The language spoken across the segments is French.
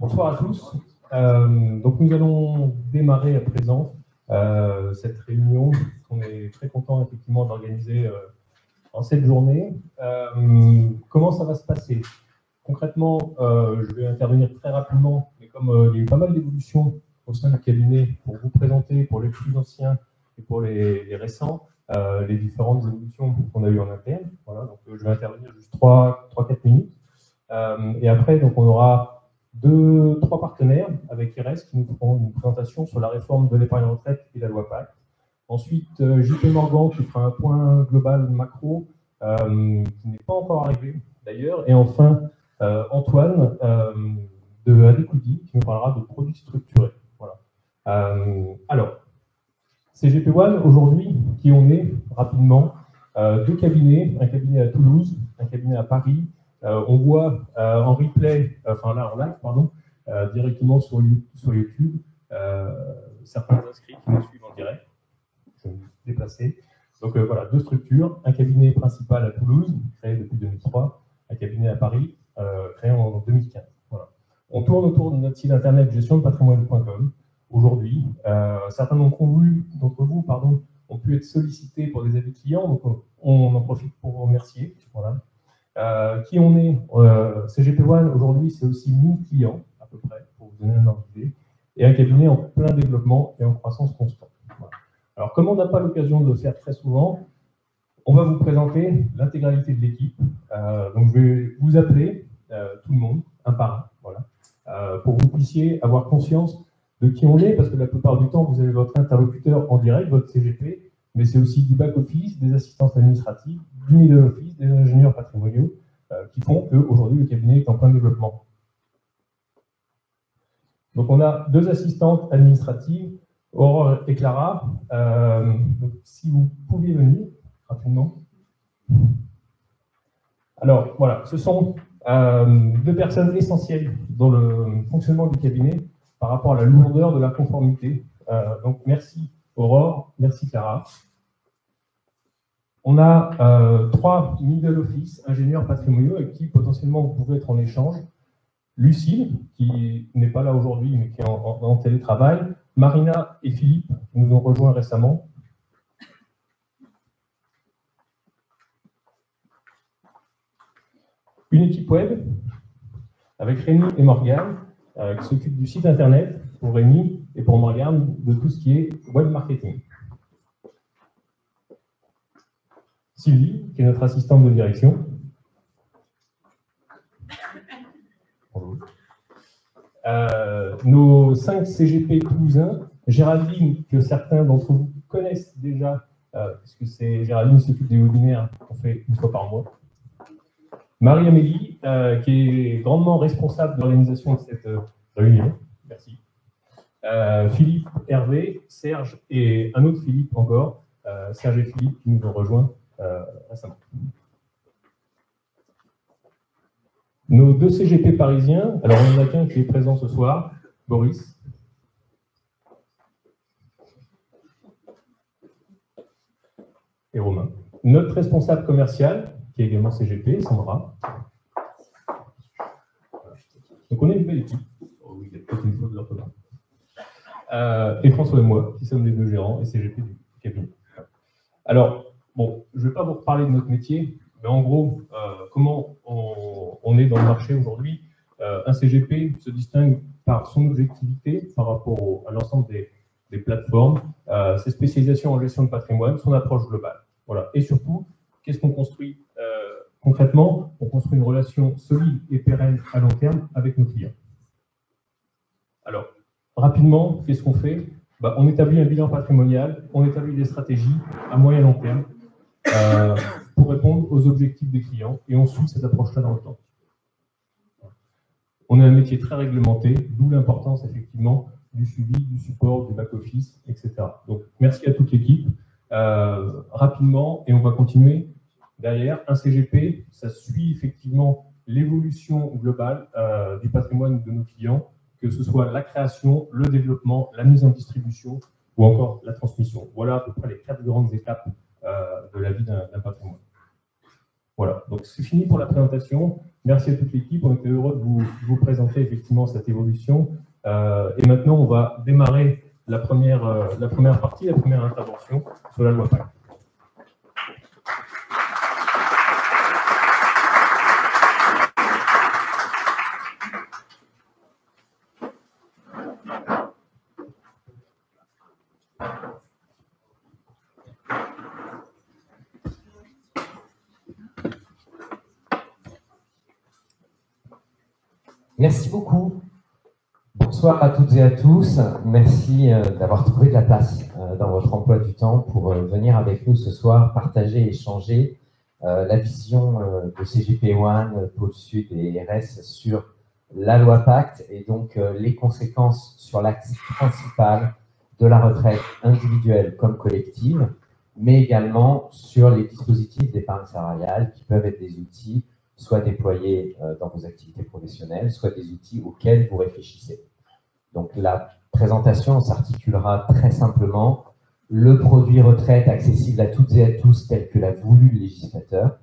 Bonsoir à tous. Donc nous allons démarrer à présent cette réunion qu'on est très content effectivement d'organiser en cette journée. Comment ça va se passer? Concrètement, je vais intervenir très rapidement, mais comme il y a eu pas mal d'évolutions au sein du cabinet pour vous présenter, pour les plus anciens et pour les récents, les différentes évolutions qu'on a eues en interne. Voilà, donc je vais intervenir juste 3-4 minutes. Et après, donc, on aura 2-3 partenaires avec IRES qui nous feront une présentation sur la réforme de l'épargne retraite et la loi Pacte. Ensuite, JP Morgan qui fera un point global macro qui n'est pas encore arrivé d'ailleurs. Et enfin, Antoine de Adekoudi qui nous parlera de produits structurés. Voilà. Alors, CGP One, aujourd'hui, qui on est rapidement, 2 cabinets, un cabinet à Toulouse, un cabinet à Paris. On voit en replay, enfin là en live, pardon, directement sur YouTube, certains inscrits qui nous suivent en direct. Je vais me déplacer. Donc voilà, 2 structures, un cabinet principal à Toulouse, créé depuis 2003, un cabinet à Paris, créé en 2015. Voilà. On tourne autour de notre site internet gestiondepatrimoine.com. Aujourd'hui, certains d'entre vous ont pu être sollicités pour des avis clients, donc on en profite pour vous remercier. Voilà. Qui on est CGP One, aujourd'hui, c'est aussi 1000 clients, à peu près, pour vous donner un ordre d'idée, et un cabinet en plein développement et en croissance constante. Voilà. Alors, comme on n'a pas l'occasion de le faire très souvent, on va vous présenter l'intégralité de l'équipe. Donc, je vais vous appeler tout le monde, un par un, voilà, pour que vous puissiez avoir conscience de qui on est, parce que la plupart du temps, vous avez votre interlocuteur en direct, votre CGP, mais c'est aussi du back-office, des assistantes administratives, du middle office, des ingénieurs patrimoniaux, qui font qu'aujourd'hui, le cabinet est en plein développement. Donc, on a 2 assistantes administratives, Aurore et Clara. Donc, si vous pouviez venir rapidement. Alors, voilà, ce sont 2 personnes essentielles dans le fonctionnement du cabinet par rapport à la lourdeur de la conformité. Donc, merci Aurore, merci Clara. On a 3 middle office ingénieurs patrimoniaux avec qui potentiellement vous pouvez être en échange. Lucille, qui n'est pas là aujourd'hui, mais qui est en télétravail. Marina et Philippe, qui nous ont rejoints récemment. Une équipe web avec Rémi et Morgane, qui s'occupent du site internet pour Rémi et pour Morgane de tout ce qui est web marketing. Sylvie, qui est notre assistante de direction. Bonjour. Nos 5 CGP toulousains, Géraldine, que certains d'entre vous connaissent déjà, puisque c'est Géraldine qui s'occupe des webinaires qu'on fait une fois par mois. Marie-Amélie, qui est grandement responsable de l'organisation de cette réunion. Merci. Philippe, Hervé, Serge et un autre Philippe encore, Serge et Philippe qui nous ont rejoints récemment. Nos 2 CGP parisiens, alors on en a qu'un qui est présent ce soir, Boris. Et Romain. Notre responsable commercial, qui est également CGP, Sandra. Donc on est une belle équipe. Oh oui, il y a peut-être une faute de l'orthographe. Et François et moi, qui sommes les 2 gérants et CGP du cabinet. Alors, bon, je ne vais pas vous reparler de notre métier, mais en gros, comment on est dans le marché aujourd'hui. Un CGP se distingue par son objectivité par rapport à l'ensemble des plateformes, ses spécialisations en gestion de patrimoine, son approche globale. Voilà. Et surtout, qu'est-ce qu'on construit concrètement? On construit une relation solide et pérenne à long terme avec nos clients. Alors, rapidement, qu'est-ce qu'on fait? On établit un bilan patrimonial, on établit des stratégies à moyen et long terme pour répondre aux objectifs des clients et on suit cette approche-là dans le temps. On a un métier très réglementé, d'où l'importance effectivement du suivi, du support, du back-office, etc. Donc, merci à toute l'équipe. Rapidement, et on va continuer derrière. Un CGP, ça suit effectivement l'évolution globale du patrimoine de nos clients, que ce soit la création, le développement, la mise en distribution ou encore la transmission. Voilà à peu près les 4 grandes étapes de la vie d'un patrimoine. Voilà, donc c'est fini pour la présentation. Merci à toute l'équipe, on était heureux de vous présenter effectivement cette évolution. Et maintenant, on va démarrer la première partie, la première intervention sur la loi PACTE. Merci beaucoup. Bonsoir à toutes et à tous. Merci d'avoir trouvé de la place dans votre emploi du temps pour venir avec nous ce soir partager et échanger la vision de CGP One, Pôle Sud et RS sur la loi PACTE et donc les conséquences sur l'axe principal de la retraite individuelle comme collective, mais également sur les dispositifs d'épargne salariale qui peuvent être des outils soit déployés dans vos activités professionnelles, soit des outils auxquels vous réfléchissez. Donc la présentation s'articulera très simplement le produit retraite accessible à toutes et à tous tel que l'a voulu le législateur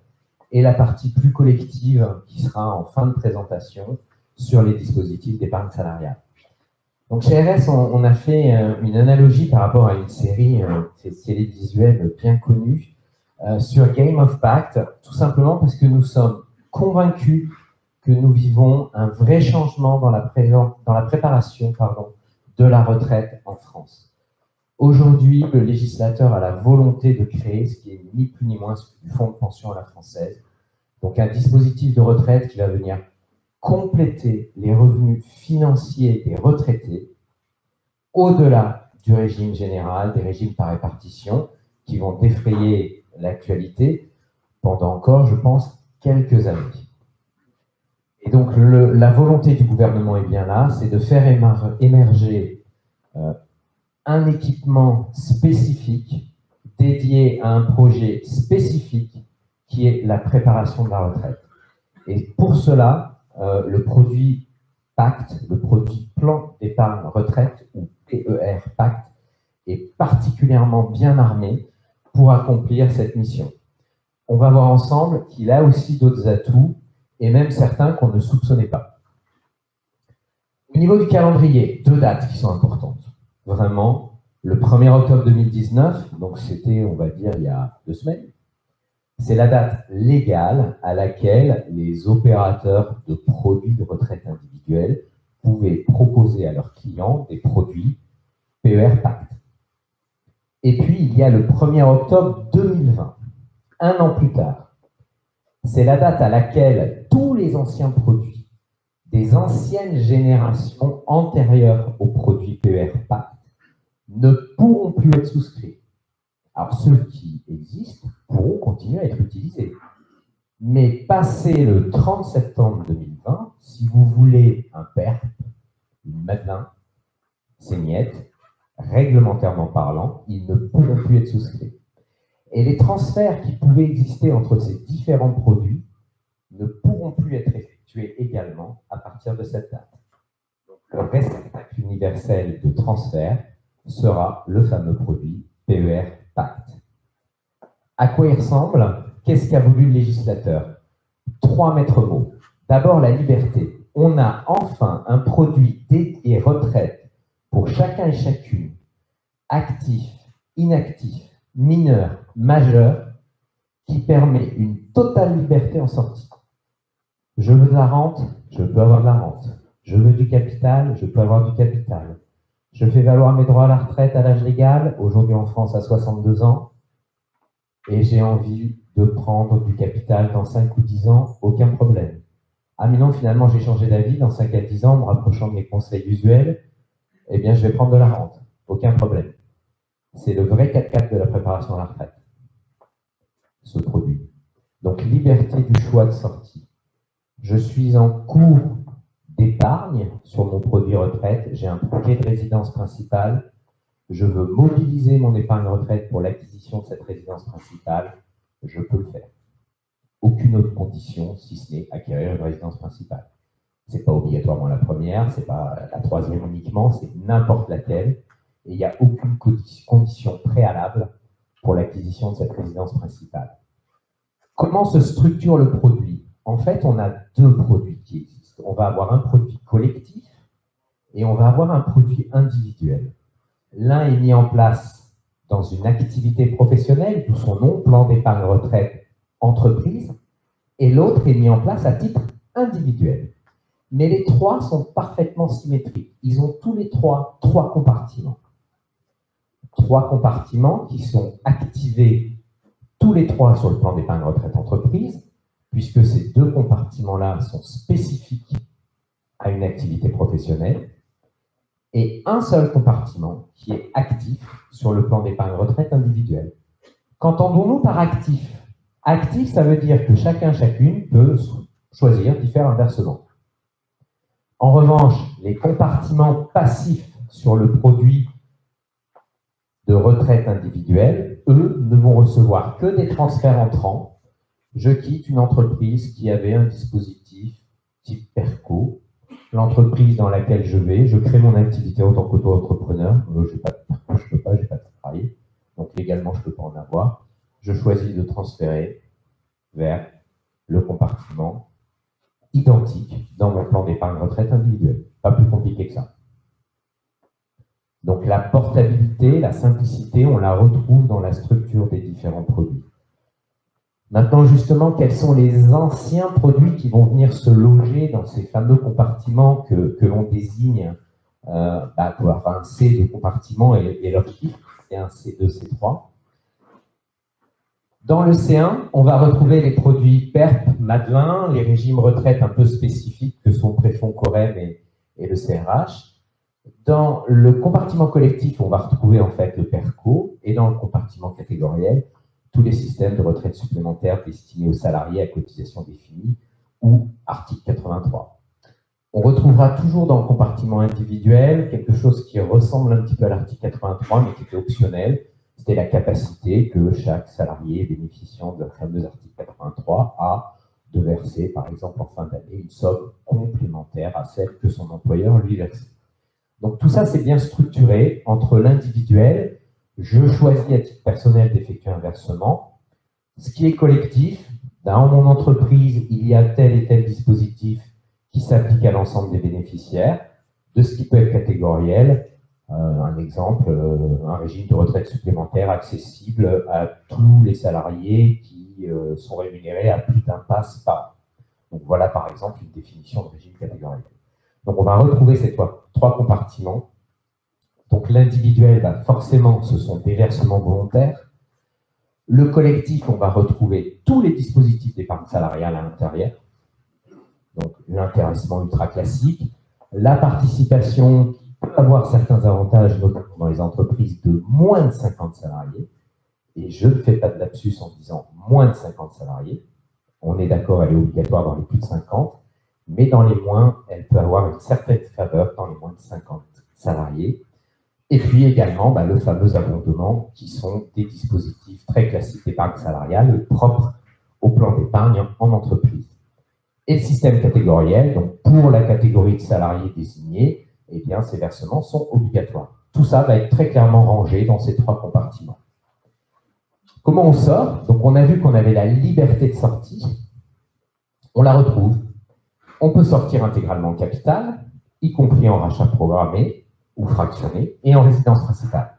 et la partie plus collective qui sera en fin de présentation sur les dispositifs d'épargne salariale. Donc chez RS, on a fait une analogie par rapport à une série télévisuelle bien connue sur Game of PACTE, tout simplement parce que nous sommes convaincus que nous vivons un vrai changement dans la préparation de la retraite en France. Aujourd'hui, le législateur a la volonté de créer ce qui est ni plus ni moins du fonds de pension à la française, donc un dispositif de retraite qui va venir compléter les revenus financiers des retraités au-delà du régime général, des régimes par répartition qui vont défrayer l'actualité pendant encore, je pense, quelques années. Et donc, la volonté du gouvernement est bien là, c'est de faire émerger un équipement spécifique dédié à un projet spécifique qui est la préparation de la retraite. Et pour cela, le produit PACTE, le produit Plan d'épargne retraite, ou PER PACTE, est particulièrement bien armé pour accomplir cette mission. On va voir ensemble qu'il a aussi d'autres atouts, et même certains qu'on ne soupçonnait pas. Au niveau du calendrier, deux dates qui sont importantes. Vraiment, le 1er octobre 2019, donc c'était, on va dire, il y a 2 semaines, c'est la date légale à laquelle les opérateurs de produits de retraite individuelle pouvaient proposer à leurs clients des produits PER PACTE. Et puis, il y a le 1er octobre 2020. Un an plus tard, c'est la date à laquelle tous les anciens produits des anciennes générations antérieures aux produits PER PACTE ne pourront plus être souscrits. Alors, ceux qui existent pourront continuer à être utilisés. Mais passé le 30 septembre 2020, si vous voulez un PERP, une Madelin, c'est niet, réglementairement parlant, ils ne pourront plus être souscrits. Et les transferts qui pouvaient exister entre ces différents produits ne pourront plus être effectués également à partir de cette date. Le réceptacle universel de transfert sera le fameux produit PER PACTE. À quoi il ressemble? Qu'est-ce qu'a voulu le législateur? 3 maîtres mots. D'abord, la liberté. On a enfin un produit dédié retraite pour chacun et chacune, actif, inactif, mineur, majeur, qui permet une totale liberté en sortie. Je veux de la rente, je peux avoir de la rente. Je veux du capital, je peux avoir du capital. Je fais valoir mes droits à la retraite à l'âge légal, aujourd'hui en France à 62 ans, et j'ai envie de prendre du capital dans 5 ou 10 ans, aucun problème. Ah mais non, finalement j'ai changé d'avis, dans 5 à 10 ans, en me rapprochant de mes conseils usuels, eh bien je vais prendre de la rente, aucun problème. C'est le vrai 4x4 de la préparation à la retraite, ce produit. Donc liberté du choix de sortie. Je suis en cours d'épargne sur mon produit retraite, j'ai un projet de résidence principale, je veux mobiliser mon épargne retraite pour l'acquisition de cette résidence principale, je peux le faire. Aucune autre condition, si ce n'est acquérir une résidence principale. Ce n'est pas obligatoirement la première, ce n'est pas la troisième uniquement, c'est n'importe laquelle, et il n'y a aucune condition préalable pour l'acquisition de cette résidence principale. Comment se structure le produit? En fait, on a deux produits qui existent. On va avoir un produit collectif et on va avoir un produit individuel. L'un est mis en place dans une activité professionnelle, d'où son nom, plan d'épargne retraite entreprise, et l'autre est mis en place à titre individuel. Mais les trois sont parfaitement symétriques. Ils ont tous les trois compartiments. Trois compartiments qui sont activés tous les trois sur le plan d'épargne retraite entreprise, puisque ces deux compartiments-là sont spécifiques à une activité professionnelle, et un seul compartiment qui est actif sur le plan d'épargne retraite individuelle. Qu'entendons-nous par actif? Actif, ça veut dire que chacune peut choisir d'y faire un versement. En revanche, les compartiments passifs sur le produit de retraite individuelle, eux, ne vont recevoir que des transferts entrants. Je quitte une entreprise qui avait un dispositif type PERCO. L'entreprise dans laquelle je crée mon activité en tant qu'auto-entrepreneur. Je n'ai pas de PERCO, je ne peux pas, je n'ai pas de salarié. Donc légalement, je ne peux pas en avoir. Je choisis de transférer vers le compartiment identique dans mon plan d'épargne retraite individuelle. Pas plus compliqué que ça. Donc la portabilité, la simplicité, on la retrouve dans la structure des différents produits. Maintenant, justement, quels sont les anciens produits qui vont venir se loger dans ces fameux compartiments que l'on désigne avoir un C de compartiment et leur chiffre, c'est un C2, C3. Dans le C1, on va retrouver les produits PERP, Madelin, les régimes retraite un peu spécifiques que sont Préfonds, Corem et le CRH. Dans le compartiment collectif, on va retrouver en fait le PERCO, et dans le compartiment catégoriel, tous les systèmes de retraite supplémentaire destinés aux salariés à cotisation définie ou article 83. On retrouvera toujours dans le compartiment individuel quelque chose qui ressemble un petit peu à l'article 83, mais qui était optionnel. C'était la capacité que chaque salarié bénéficiant de la fameuse article 83 a de verser, par exemple en fin d'année, une somme complémentaire à celle que son employeur lui versait. Donc tout ça, c'est bien structuré entre l'individuel. Je choisis à titre personnel d'effectuer un versement. Ce qui est collectif, dans mon entreprise, il y a tel et tel dispositif qui s'applique à l'ensemble des bénéficiaires. De ce qui peut être catégoriel, un exemple, un régime de retraite supplémentaire accessible à tous les salariés qui sont rémunérés à plus d'un pass par an. Donc voilà par exemple une définition de régime catégoriel. Donc on va retrouver ces trois compartiments. Donc l'individuel, forcément, ce sont des versements volontaires. Le collectif, on va retrouver tous les dispositifs d'épargne salariale à l'intérieur. Donc l'intéressement ultra classique, la participation qui peut avoir certains avantages, notamment dans les entreprises de moins de 50 salariés. Et je ne fais pas de lapsus en disant moins de 50 salariés. On est d'accord, elle est obligatoire dans les plus de 50, mais dans les moins, elle peut avoir une certaine faveur dans les moins de 50 salariés. Et puis également, le fameux abondement, qui sont des dispositifs très classiques d'épargne salariale propres au plan d'épargne en entreprise. Et le système catégoriel, donc pour la catégorie de salariés désignés, eh bien, ces versements sont obligatoires. Tout ça va être très clairement rangé dans ces trois compartiments. Comment on sort? Donc on a vu qu'on avait la liberté de sortie. On la retrouve. On peut sortir intégralement en capital, y compris en rachat programmé ou fractionné, et en résidence principale.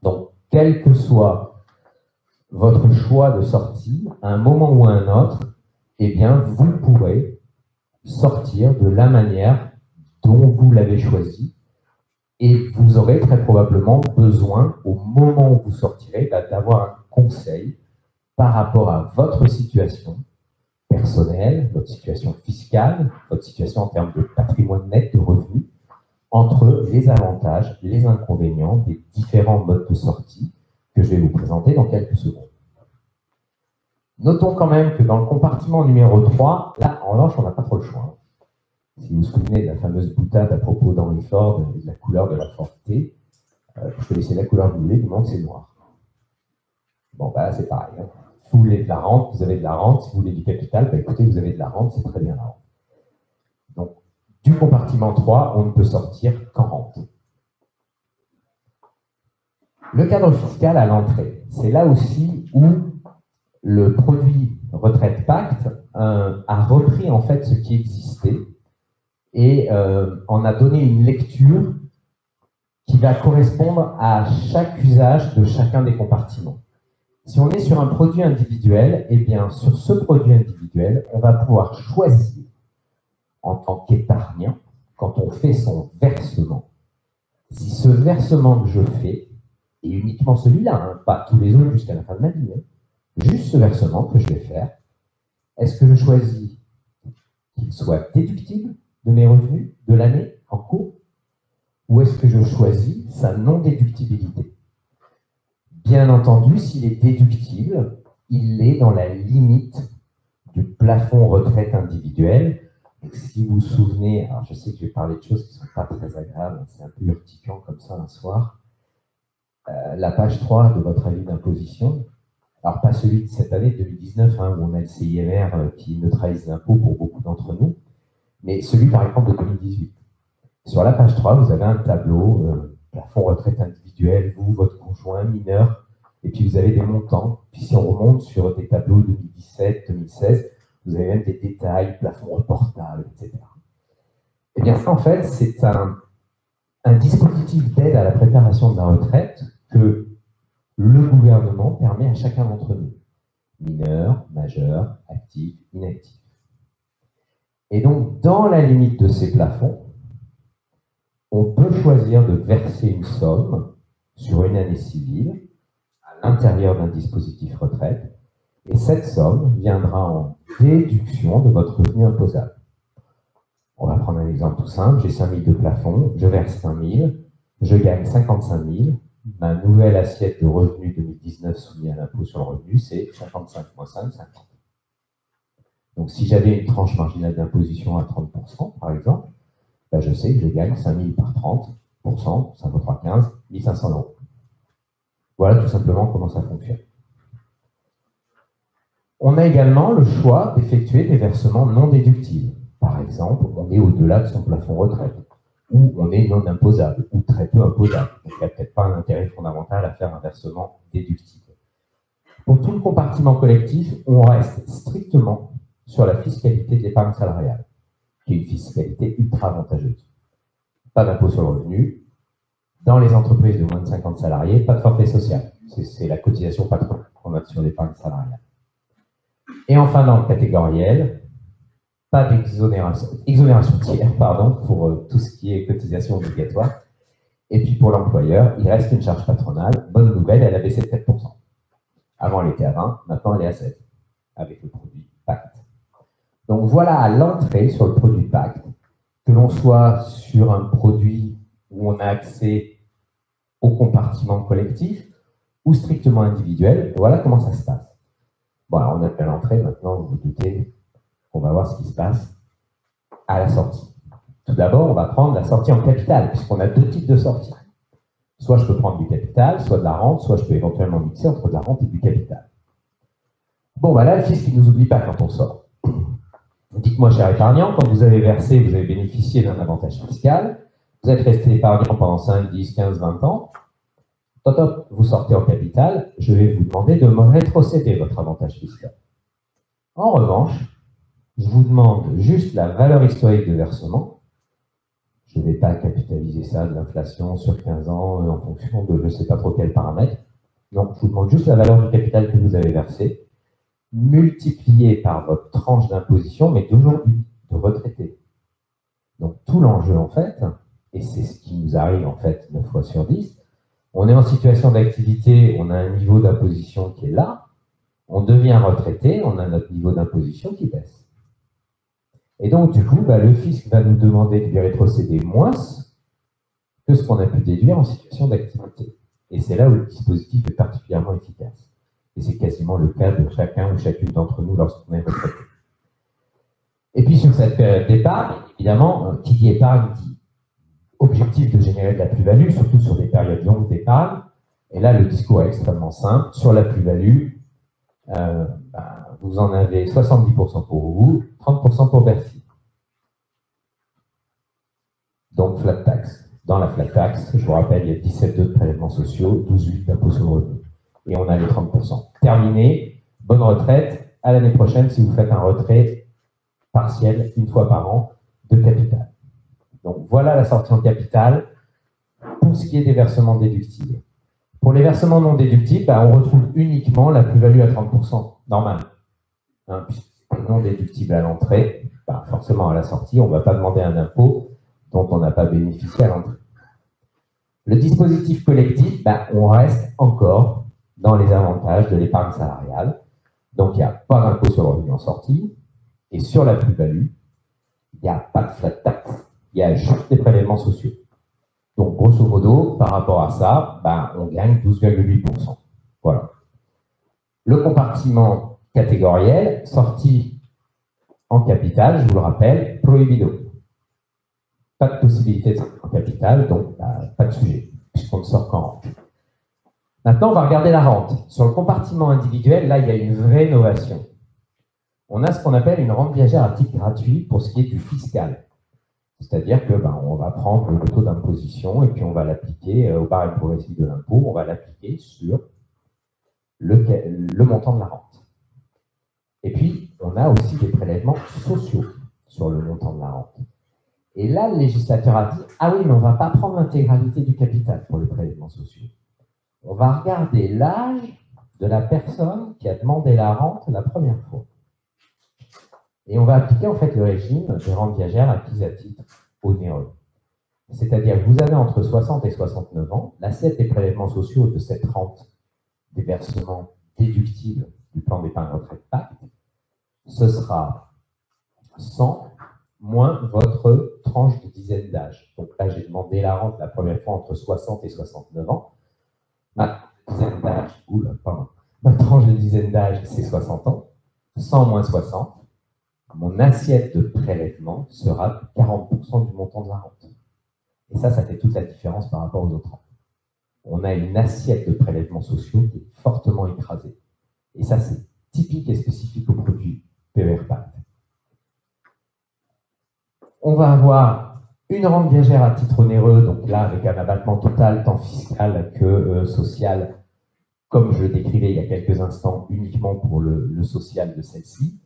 Donc, quel que soit votre choix de sortie, à un moment ou à un autre, eh bien, vous pourrez sortir de la manière dont vous l'avez choisi, et vous aurez très probablement besoin, au moment où vous sortirez, d'avoir un conseil par rapport à votre situation personnelle, votre situation fiscale, votre situation en termes de patrimoine net, de revenus, entre les avantages, les inconvénients des différents modes de sortie que je vais vous présenter dans quelques secondes. Notons quand même que dans le compartiment numéro 3, là, en revanche, on n'a pas trop le choix. Si vous vous souvenez de la fameuse boutade à propos d'Henry Ford et de la couleur de la Ford T, je peux laisser la couleur que vous voulez, du moment que c'est noir. Bon, c'est pareil. Hein. Si vous voulez de la rente, vous avez de la rente. Si vous voulez du capital, écoutez, vous avez de la rente, c'est très bien la rente. Donc, du compartiment 3, on ne peut sortir qu'en rente. Le cadre fiscal à l'entrée, c'est là aussi où le produit Retraite Pacte a repris en fait ce qui existait et en a donné une lecture qui va correspondre à chaque usage de chacun des compartiments. Si on est sur un produit individuel, eh bien, sur ce produit individuel, on va pouvoir choisir en tant qu'épargnant, quand on fait son versement, si ce versement que je fais, et uniquement celui-là, hein, pas tous les autres jusqu'à la fin de ma vie, hein, juste ce versement que je vais faire, est-ce que je choisis qu'il soit déductible de mes revenus de l'année en cours, ou est-ce que je choisis sa non-déductibilité? Bien entendu, s'il est déductible, il est dans la limite du plafond retraite individuelle. Et si vous vous souvenez, alors je sais que je vais parler de choses qui ne sont pas très agréables, c'est un peu urticant comme ça un soir, la page 3 de votre avis d'imposition, alors pas celui de cette année, 2019, hein, où on a le CIMR qui neutralise l'impôt pour beaucoup d'entre nous, mais celui par exemple de 2018. Sur la page 3, vous avez un tableau, plafond retraite individuelle, vous, votre conjoint, mineur, et puis vous avez des montants. Puis si on remonte sur des tableaux 2017, 2016, vous avez même des détails, plafond reportable, etc. Et bien ça, en fait, c'est un dispositif d'aide à la préparation de la retraite que le gouvernement permet à chacun d'entre nous, mineur, majeur, actif, inactif. Et donc, dans la limite de ces plafonds, on peut choisir de verser une somme sur une année civile à l'intérieur d'un dispositif retraite, et cette somme viendra en déduction de votre revenu imposable. On va prendre un exemple tout simple, j'ai 5 000 de plafond, je verse 5 000, je gagne 55 000, ma nouvelle assiette de revenu 2019 soumis à l'impôt sur le revenu, c'est 55 moins 5, 50. Donc si j'avais une tranche marginale d'imposition à 30%, par exemple, ben je sais que je gagne 5 000 par 30%, ça vaut 3,15, 1 500 €. Voilà tout simplement comment ça fonctionne. On a également le choix d'effectuer des versements non déductibles. Par exemple, on est au-delà de son plafond retraite, ou on est non imposable, ou très peu imposable. Donc il n'y a peut-être pas un intérêt fondamental à faire un versement déductible. Pour tout le compartiment collectif, on reste strictement sur la fiscalité de l'épargne salariale, qui est une fiscalité ultra avantageuse. Pas d'impôt sur le revenu. Dans les entreprises de moins de 50 salariés, pas de forfait social. C'est la cotisation patron qu'on a sur l'épargne salariale. Et enfin, dans le catégoriel, pas exonération tiers, pour tout ce qui est cotisation obligatoire. Et puis pour l'employeur, il reste une charge patronale. Bonne nouvelle, elle a baissé de 4%. Avant, elle était à 20, maintenant elle est à 7, avec le produit Pacte. Donc voilà à l'entrée sur le produit Pacte, que l'on soit sur un produit où on a accès au compartiment collectif ou strictement individuel, voilà comment ça se passe. Bon, alors on a fait l'entrée, maintenant vous vous doutez qu'on va voir ce qui se passe à la sortie. Tout d'abord, on va prendre la sortie en capital, puisqu'on a deux types de sorties. Soit je peux prendre du capital, soit de la rente, soit je peux éventuellement mixer entre de la rente et du capital. Bon, bah là, le fisc ne nous oublie pas quand on sort. Dites-moi, cher épargnant, quand vous avez versé, vous avez bénéficié d'un avantage fiscal, vous êtes resté épargnant pendant 5, 10, 15, 20 ans, top, vous sortez en capital, je vais vous demander de me rétrocéder votre avantage fiscal. En revanche, je vous demande juste la valeur historique de versement. Je ne vais pas capitaliser ça de l'inflation sur 15 ans en fonction de je ne sais pas trop quel paramètre. Non, je vous demande juste la valeur du capital que vous avez versé, multiplié par votre tranche d'imposition, mais d'aujourd'hui, de retraité. Donc tout l'enjeu en fait, et c'est ce qui nous arrive en fait 9 fois sur 10, on est en situation d'activité, on a un niveau d'imposition qui est là, on devient retraité, on a notre niveau d'imposition qui baisse. Et donc du coup, le fisc va nous demander de lui rétrocéder moins que ce qu'on a pu déduire en situation d'activité. Et c'est là où le dispositif est particulièrement efficace. Et c'est quasiment le cas de chacun ou chacune d'entre nous lorsqu'on est retraité. Et puis sur cette période d'épargne, évidemment, qui dit épargne dit objectif de générer de la plus-value, surtout sur des périodes longues d'épargne. Et là, le discours est extrêmement simple. Sur la plus-value, vous en avez 70% pour vous, 30% pour Bercy. Donc, flat tax. Dans la flat tax, je vous rappelle, il y a 17,2 de prélèvements sociaux, 12,8 d'impôt sur le revenu. Et on a les 30%. Terminé, bonne retraite, à l'année prochaine si vous faites un retrait partiel une fois par an de capital. Donc voilà la sortie en capital pour ce qui est des versements déductibles. Pour les versements non déductibles, on retrouve uniquement la plus-value à 30%, normal. Hein, non déductible à l'entrée, forcément à la sortie, on ne va pas demander un impôt dont on n'a pas bénéficié à l'entrée. Le dispositif collectif, on reste encore dans les avantages de l'épargne salariale. Donc, il n'y a pas d'impôt sur le revenu en sortie. Et sur la plus-value, il n'y a pas de flat tax. Il y a juste des prélèvements sociaux. Donc, grosso modo, par rapport à ça, on gagne 12,8%. Voilà. Le compartiment catégoriel, sorti en capital, je vous le rappelle, prohibido. Pas de possibilité de sortir en capital, donc pas de sujet, puisqu'on ne sort qu'en rente. Maintenant, on va regarder la rente. Sur le compartiment individuel, là, il y a une vraie innovation. On a ce qu'on appelle une rente viagère à titre gratuit pour ce qui est du fiscal. C'est-à-dire que on va prendre le taux d'imposition et puis on va l'appliquer au barème progressif de l'impôt, on va l'appliquer sur le montant de la rente. Et puis, on a aussi des prélèvements sociaux sur le montant de la rente. Et là, le législateur a dit « Ah oui, mais on ne va pas prendre l'intégralité du capital pour les prélèvements sociaux. On va regarder l'âge de la personne qui a demandé la rente la première fois. Et on va appliquer en fait le régime des rentes viagères acquises à titre onéreux. C'est-à-dire que vous avez entre 60 et 69 ans, l'assiette des prélèvements sociaux de cette rente des versements déductibles du plan d'épargne retraite Pacte, ce sera 100 moins votre tranche de dizaine d'âge. Donc là, j'ai demandé la rente la première fois entre 60 et 69 ans. Ma tranche de dizaine d'âge, c'est 60 ans. 100 moins 60, mon assiette de prélèvement sera 40% du montant de la rente. Et ça fait toute la différence par rapport aux autres rentes. On a une assiette de prélèvements sociaux qui est fortement écrasée. Et ça, c'est typique et spécifique au produit PER Pacte. On va avoir une rente viagère à titre onéreux, donc là, avec un abattement total, tant fiscal que social, comme je le décrivais il y a quelques instants, uniquement pour le social de celle-ci,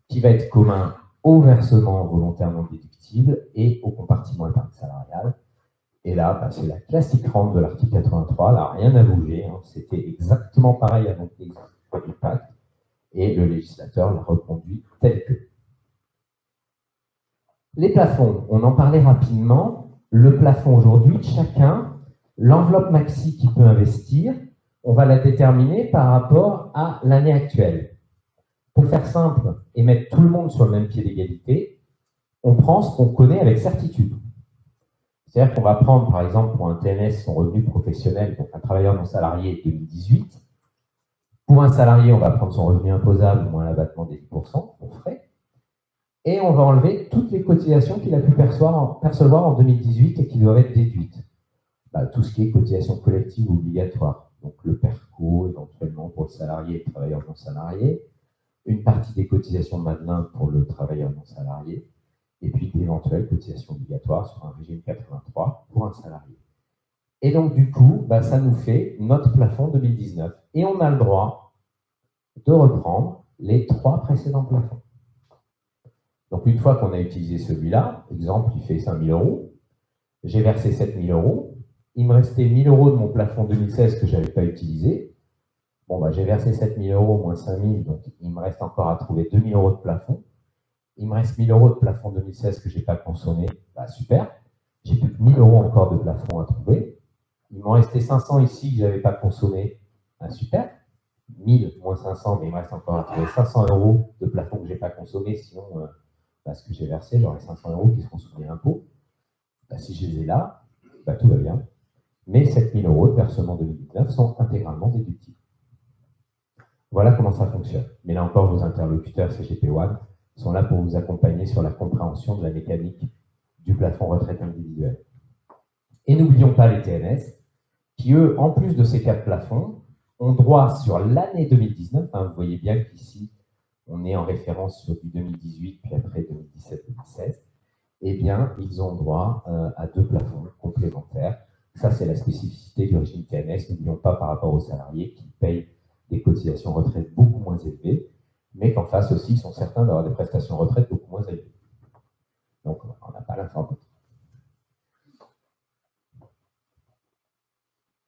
qui va être commun au versement volontaire non déductible et au compartiment épargne salariale. Et là, c'est la classique rente de l'article 83, là, rien n'a bougé, hein. C'était exactement pareil avec les produits Pacte, et le législateur l'a reconduit tel que. Les plafonds, on en parlait rapidement. Le plafond aujourd'hui, chacun, l'enveloppe maxi qu'il peut investir, on va la déterminer par rapport à l'année actuelle. Pour faire simple et mettre tout le monde sur le même pied d'égalité, on prend ce qu'on connaît avec certitude. C'est-à-dire qu'on va prendre, par exemple, pour un TNS, son revenu professionnel, donc un travailleur non salarié 2018. Pour un salarié, on va prendre son revenu imposable moins l'abattement des 10% pour frais. Et on va enlever toutes les cotisations qu'il a pu percevoir en 2018 et qui doivent être déduites. Tout ce qui est cotisation collective obligatoire. Donc le PERCO, éventuellement pour le salarié et le travailleur non salarié. Une partie des cotisations Madelin pour le travailleur non salarié. Et puis d'éventuelles cotisations obligatoires sur un régime 83 pour un salarié. Et donc du coup, ça nous fait notre plafond 2019. Et on a le droit de reprendre les 3 précédents plafonds. Donc, une fois qu'on a utilisé celui-là, exemple, il fait 5 000 €, j'ai versé 7 000 €, il me restait 1 000 € de mon plafond 2016 que je n'avais pas utilisé. Bon, j'ai versé 7 000 € moins 5 000, donc il me reste encore à trouver 2 000 € de plafond. Il me reste 1 000 € de plafond 2016 que je n'ai pas consommé. Super. J'ai plus que 1 000 € encore de plafond à trouver. Il m'en restait 500 ici que je n'avais pas consommé. Super. 1000 moins 500, mais il me reste encore à trouver 500 € de plafond que je n'ai pas consommé, sinon... ce que j'ai versé, j'aurai 500 € qui seront soumis à l'impôt. Si je les ai là, tout va bien. Mais 7 000 € de versement 2019 sont intégralement déductibles. Voilà comment ça fonctionne. Mais là encore, vos interlocuteurs CGP One sont là pour vous accompagner sur la compréhension de la mécanique du plafond retraite individuel. Et n'oublions pas les TNS, qui eux, en plus de ces 4 plafonds, ont droit sur l'année 2019, vous voyez bien qu'ici, on est en référence sur du 2018, puis après 2017-2016, eh bien, ils ont droit à 2 plafonds complémentaires. Ça, c'est la spécificité du régime TNS. N'oublions pas par rapport aux salariés qui payent des cotisations retraite beaucoup moins élevées. mais qu'en face aussi, ils sont certains d'avoir des prestations de retraite beaucoup moins élevées. Donc, on n'a pas l'un sans l'autre.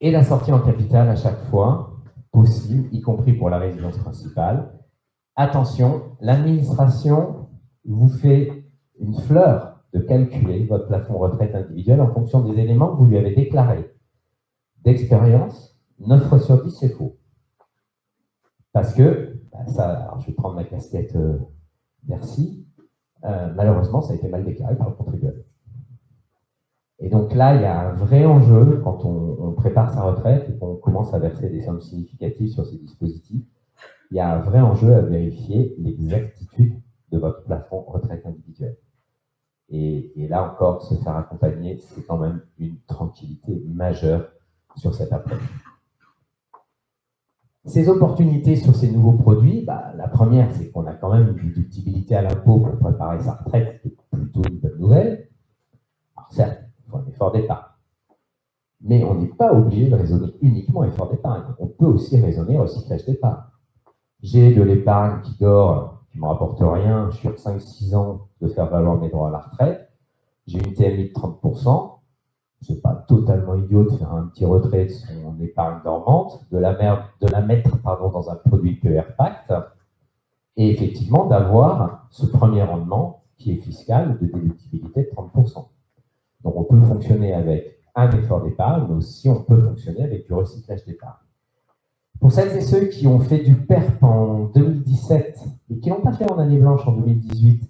Et la sortie en capital à chaque fois possible, y compris pour la résidence principale. Attention, l'administration vous fait une fleur de calculer votre plafond retraite individuel en fonction des éléments que vous lui avez déclarés. D'expérience, 9 fois sur 10, c'est faux. Parce que, alors je vais prendre ma casquette Bercy, malheureusement, ça a été mal déclaré par le contribuable. Et donc là, il y a un vrai enjeu quand on prépare sa retraite et qu'on commence à verser des sommes significatives sur ces dispositifs. Il y a un vrai enjeu à vérifier l'exactitude de votre plafond retraite individuelle. Et là encore, se faire accompagner, c'est quand même une tranquillité majeure sur cette approche. Ces opportunités sur ces nouveaux produits, la première, c'est qu'on a quand même une déductibilité à l'impôt pour préparer sa retraite, c'est plutôt une bonne nouvelle. Alors certes, il faut un effort d'épargne. Mais on n'est pas obligé de raisonner uniquement effort d'épargne. On peut aussi raisonner recyclage d'épargne. J'ai de l'épargne qui dort, qui ne me rapporte rien, je suis sur 5-6 ans de faire valoir mes droits à la retraite. J'ai une TMI de 30%. Ce n'est pas totalement idiot de faire un petit retrait de son épargne dormante, de la mettre dans un produit PER Pacte, et effectivement d'avoir ce premier rendement qui est fiscal de déductibilité de 30%. Donc on peut fonctionner avec un effort d'épargne, mais aussi on peut fonctionner avec du recyclage d'épargne. Pour celles et ceux qui ont fait du PERP en 2017 et qui n'ont pas fait en année blanche en 2018,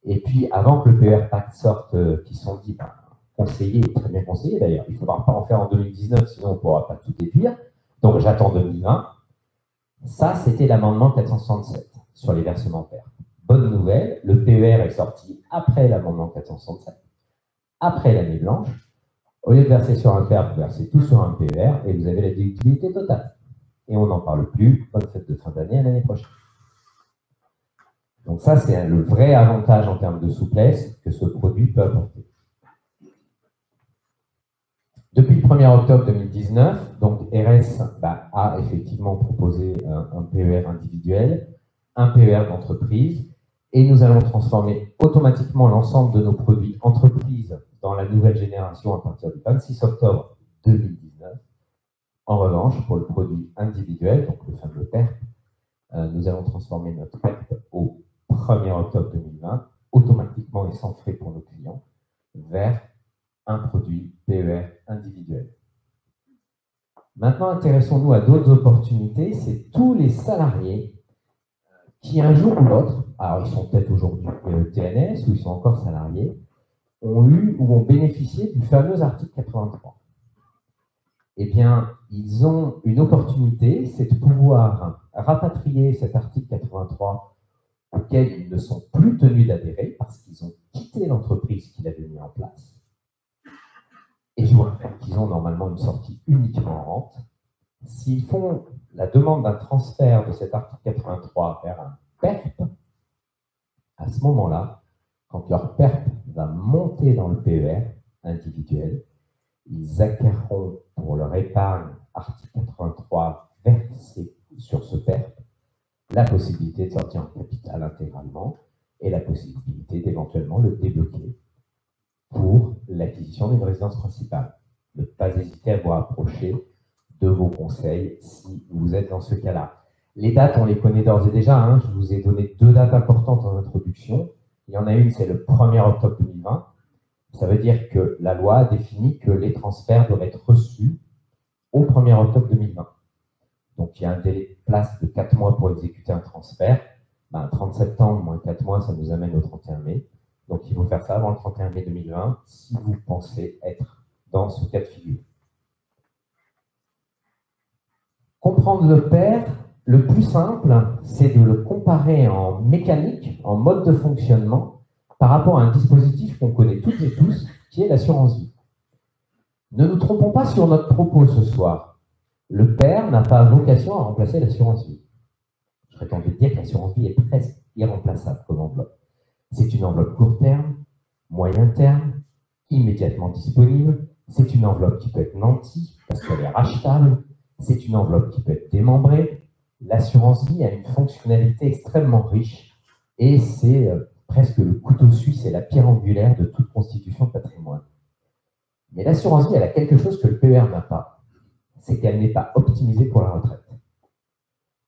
et puis avant que le PER Pacte sorte, qui se sont dit, conseillé, et très bien conseillé d'ailleurs, il ne faudra pas en faire en 2019, sinon on ne pourra pas tout déduire, donc j'attends 2020. Ça, c'était l'amendement 467 sur les versements PERP. Bonne nouvelle, le PER est sorti après l'amendement 467, après l'année blanche. Au lieu de verser sur un PERP, vous versez tout sur un PER et vous avez la déductibilité totale. Et on n'en parle plus. Bonne fête de fin d'année à l'année prochaine. Donc ça, c'est le vrai avantage en termes de souplesse que ce produit peut apporter. Depuis le 1er octobre 2019, donc RS a effectivement proposé un PER individuel, un PER d'entreprise, et nous allons transformer automatiquement l'ensemble de nos produits entreprises dans la nouvelle génération à partir du 26 octobre 2019. En revanche, pour le produit individuel, donc le fameux PERP, nous allons transformer notre PERP au 1er octobre 2020, automatiquement et sans frais pour nos clients, vers un produit PER individuel. Maintenant, intéressons-nous à d'autres opportunités. C'est tous les salariés qui, un jour ou l'autre, alors ils sont peut-être aujourd'hui TNS ou ils sont encore salariés, ont eu ou ont bénéficié du fameux article 83. Eh bien, ils ont une opportunité, c'est de pouvoir rapatrier cet article 83 auquel ils ne sont plus tenus d'adhérer parce qu'ils ont quitté l'entreprise qui l'avait mis en place. Et je vous rappelle qu'ils ont normalement une sortie uniquement en rente. S'ils font la demande d'un transfert de cet article 83 vers un PERP, à ce moment-là, quand leur PERP va monter dans le PER individuel, ils acquerront pour leur épargne article 83 versé sur ce PERP la possibilité de sortir en capital intégralement et la possibilité d'éventuellement le débloquer pour l'acquisition d'une résidence principale. Ne pas hésiter à vous rapprocher de vos conseils si vous êtes dans ce cas-là. Les dates, on les connaît d'ores et déjà. Je vous ai donné 2 dates importantes en introduction. Il y en a une, c'est le 1er octobre 2020. Ça veut dire que la loi a défini que les transferts doivent être reçus au 1er octobre 2020. Donc, il y a un délai de place de 4 mois pour exécuter un transfert. 30 septembre moins 4 mois, ça nous amène au 31 mai. Donc, il faut faire ça avant le 31 mai 2020 si vous pensez être dans ce cas de figure. Comprendre le PER, le plus simple, c'est de le comparer en mécanique, en mode de fonctionnement, par rapport à un dispositif qu'on connaît toutes et tous, qui est l'assurance vie. Ne nous trompons pas sur notre propos ce soir. Le PER n'a pas vocation à remplacer l'assurance vie. Je serais tenté de dire que l'assurance vie est presque irremplaçable comme enveloppe. C'est une enveloppe court terme, moyen terme, immédiatement disponible. C'est une enveloppe qui peut être nantie parce qu'elle est rachetable. C'est une enveloppe qui peut être démembrée. l'assurance vie a une fonctionnalité extrêmement riche et c'est presque le couteau suisse et la pierre angulaire de toute constitution de patrimoine. Mais l'assurance vie, elle a quelque chose que le PER n'a pas, c'est qu'elle n'est pas optimisée pour la retraite.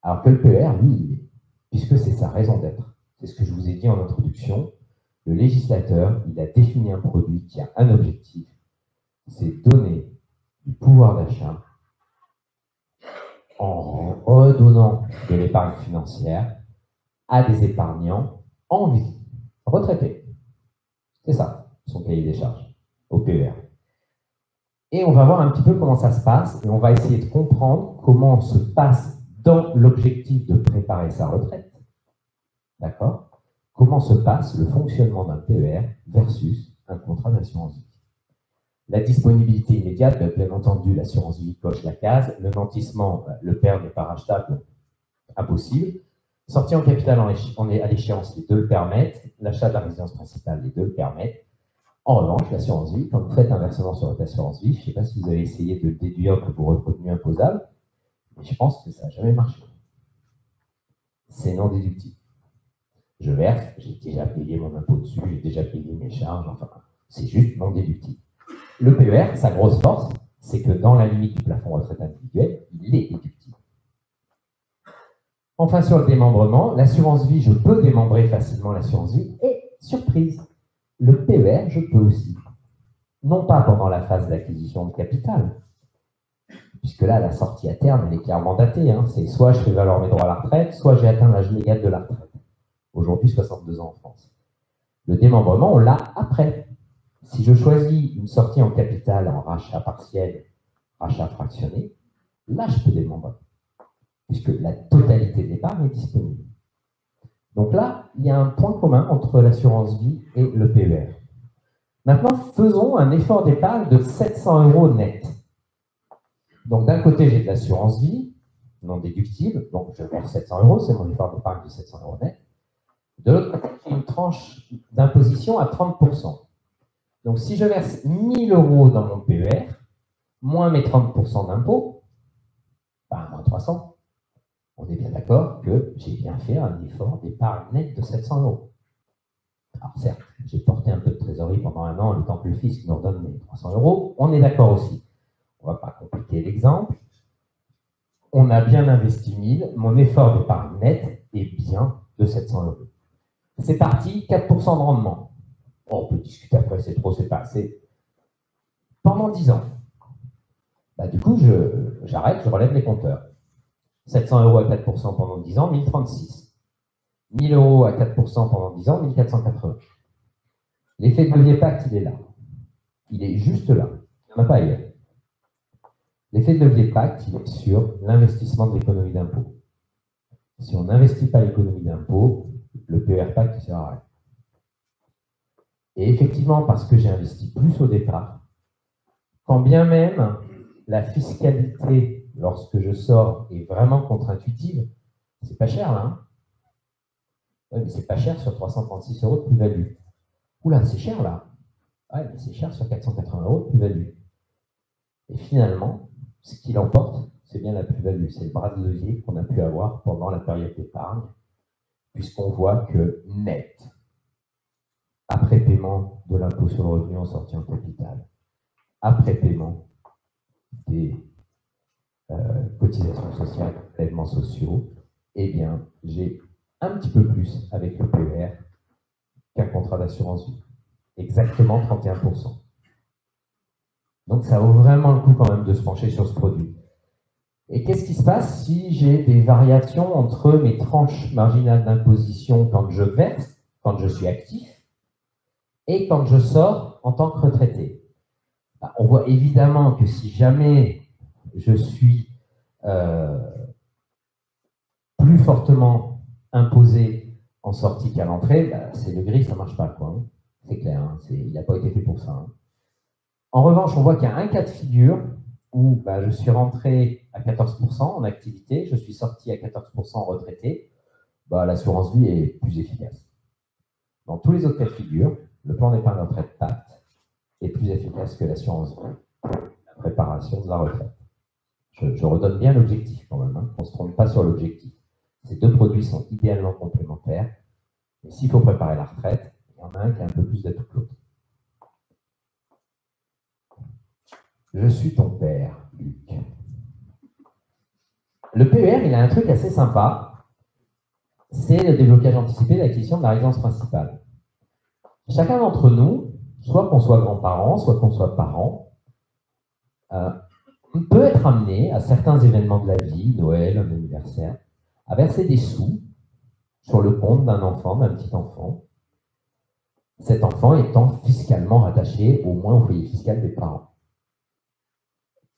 Alors que le PER, lui, puisque c'est sa raison d'être, c'est ce que je vous ai dit en introduction, le législateur, il a défini un produit qui a un objectif, c'est donner du pouvoir d'achat en redonnant de l'épargne financière à des épargnants en vie, retraités. C'est ça, son cahier des charges, au PER. Et on va voir un petit peu comment ça se passe et on va essayer de comprendre comment se passe dans l'objectif de préparer sa retraite, d'accord? Comment se passe le fonctionnement d'un PER versus un contrat d'assurance vie. La disponibilité immédiate, bien entendu, l'assurance vie coche la case. Le nantissement, le PER n'est pas rachetable, impossible. Sortie en capital à l'échéance, les deux le permettent. L'achat de la résidence principale, les deux le permettent. En revanche, l'assurance vie, quand vous faites un versement sur votre assurance vie, je ne sais pas si vous avez essayé de le déduire de vos revenus imposables, mais je pense que ça n'a jamais marché. C'est non déductible. Je verse, j'ai déjà payé mon impôt dessus, j'ai déjà payé mes charges, enfin, c'est juste non déductible. Le PER, sa grosse force, c'est que dans la limite du plafond retraite individuelle, il est déductible. Enfin, sur le démembrement, l'assurance vie, je peux démembrer facilement l'assurance vie, et surprise, le PER, je peux aussi. Non pas pendant la phase d'acquisition de capital, puisque là, la sortie à terme, elle est clairement datée. Hein. C'est soit je fais valoir mes droits à la retraite, soit j'ai atteint l'âge légal de la retraite. Aujourd'hui, 62 ans en France. Le démembrement, on l'a après. Si je choisis une sortie en capital en rachat partiel, rachat fractionné, là, je peux démembrer, puisque la totalité de l'épargne est disponible. Donc là, il y a un point commun entre l'assurance vie et le PER. Maintenant, faisons un effort d'épargne de 700 € net. Donc d'un côté, j'ai de l'assurance vie, non déductible, donc je verse 700 €, c'est mon effort d'épargne de 700 € net. De l'autre côté, j'ai une tranche d'imposition à 30%. Donc si je verse 1000 € dans mon PER, moins mes 30% d'impôt, ben, moins 300. On est bien d'accord que j'ai bien fait un effort d'épargne net de 700 €. Alors certes, j'ai porté un peu de trésorerie pendant un an, le temps que le fisc nous redonne mes 300 €. On est d'accord aussi. On ne va pas compliquer l'exemple. On a bien investi 1000, mon effort d'épargne net est bien de 700 €. C'est parti, 4% de rendement. On peut discuter après, c'est trop, c'est pas assez. Pendant 10 ans, bah, du coup, j'arrête, je relève les compteurs. 700 € à 4% pendant 10 ans, 1036. 1000 € à 4% pendant 10 ans, 1480. L'effet de levier pacte, il est là. Il est juste là. Il n'y en a pas ailleurs. L'effet de levier pacte, il est sur l'investissement de l'économie d'impôt. Si on n'investit pas l'économie d'impôt, le PER pacte ne sert à rien. Et effectivement, parce que j'ai investi plus au départ, quand bien même la fiscalité, lorsque je sors, est vraiment contre-intuitive, c'est pas cher là. Hein, ouais, mais c'est pas cher sur 336 € de plus-value. Oula, c'est cher là. Ouais, mais c'est cher sur 480 € de plus-value. Et finalement, ce qui l'emporte, c'est bien la plus-value. C'est le bras de levier qu'on a pu avoir pendant la période d'épargne, puisqu'on voit que net, après paiement de l'impôt sur le revenu en sortie en capital, après paiement des cotisations sociales, prélèvements sociaux, eh bien, j'ai un petit peu plus avec le PER qu'un contrat d'assurance vie. Exactement 31%. Donc, ça vaut vraiment le coup quand même de se pencher sur ce produit. Et qu'est-ce qui se passe si j'ai des variations entre mes tranches marginales d'imposition quand je verse, quand je suis actif, et quand je sors en tant que retraité? On voit évidemment que si jamais je suis plus fortement imposé en sortie qu'à l'entrée, bah, c'est le gris, ça ne marche pas, quoi. Hein. C'est clair, hein, il n'a pas été fait pour ça. Hein. En revanche, on voit qu'il y a un cas de figure où bah, je suis rentré à 14% en activité, je suis sorti à 14% retraité, bah, l'assurance vie est plus efficace. Dans tous les autres cas de figure, le plan d'épargne retraite pacte est plus efficace que l'assurance vie, la préparation de la retraite. Je redonne bien l'objectif quand même, hein, qu'on ne se trompe pas sur l'objectif. Ces deux produits sont idéalement complémentaires, mais s'il faut préparer la retraite, il y en a un qui a un peu plus d'atout que l'autre. Je suis ton père, Luc. Le PER, il a un truc assez sympa, c'est le déblocage anticipé de l'acquisition de la résidence principale. Chacun d'entre nous, soit qu'on soit grands-parents, soit qu'on soit parents, peut être amené à certains événements de la vie, Noël, un anniversaire, à verser des sous sur le compte d'un enfant, d'un petit enfant, cet enfant étant fiscalement rattaché au moins au foyer fiscal des parents.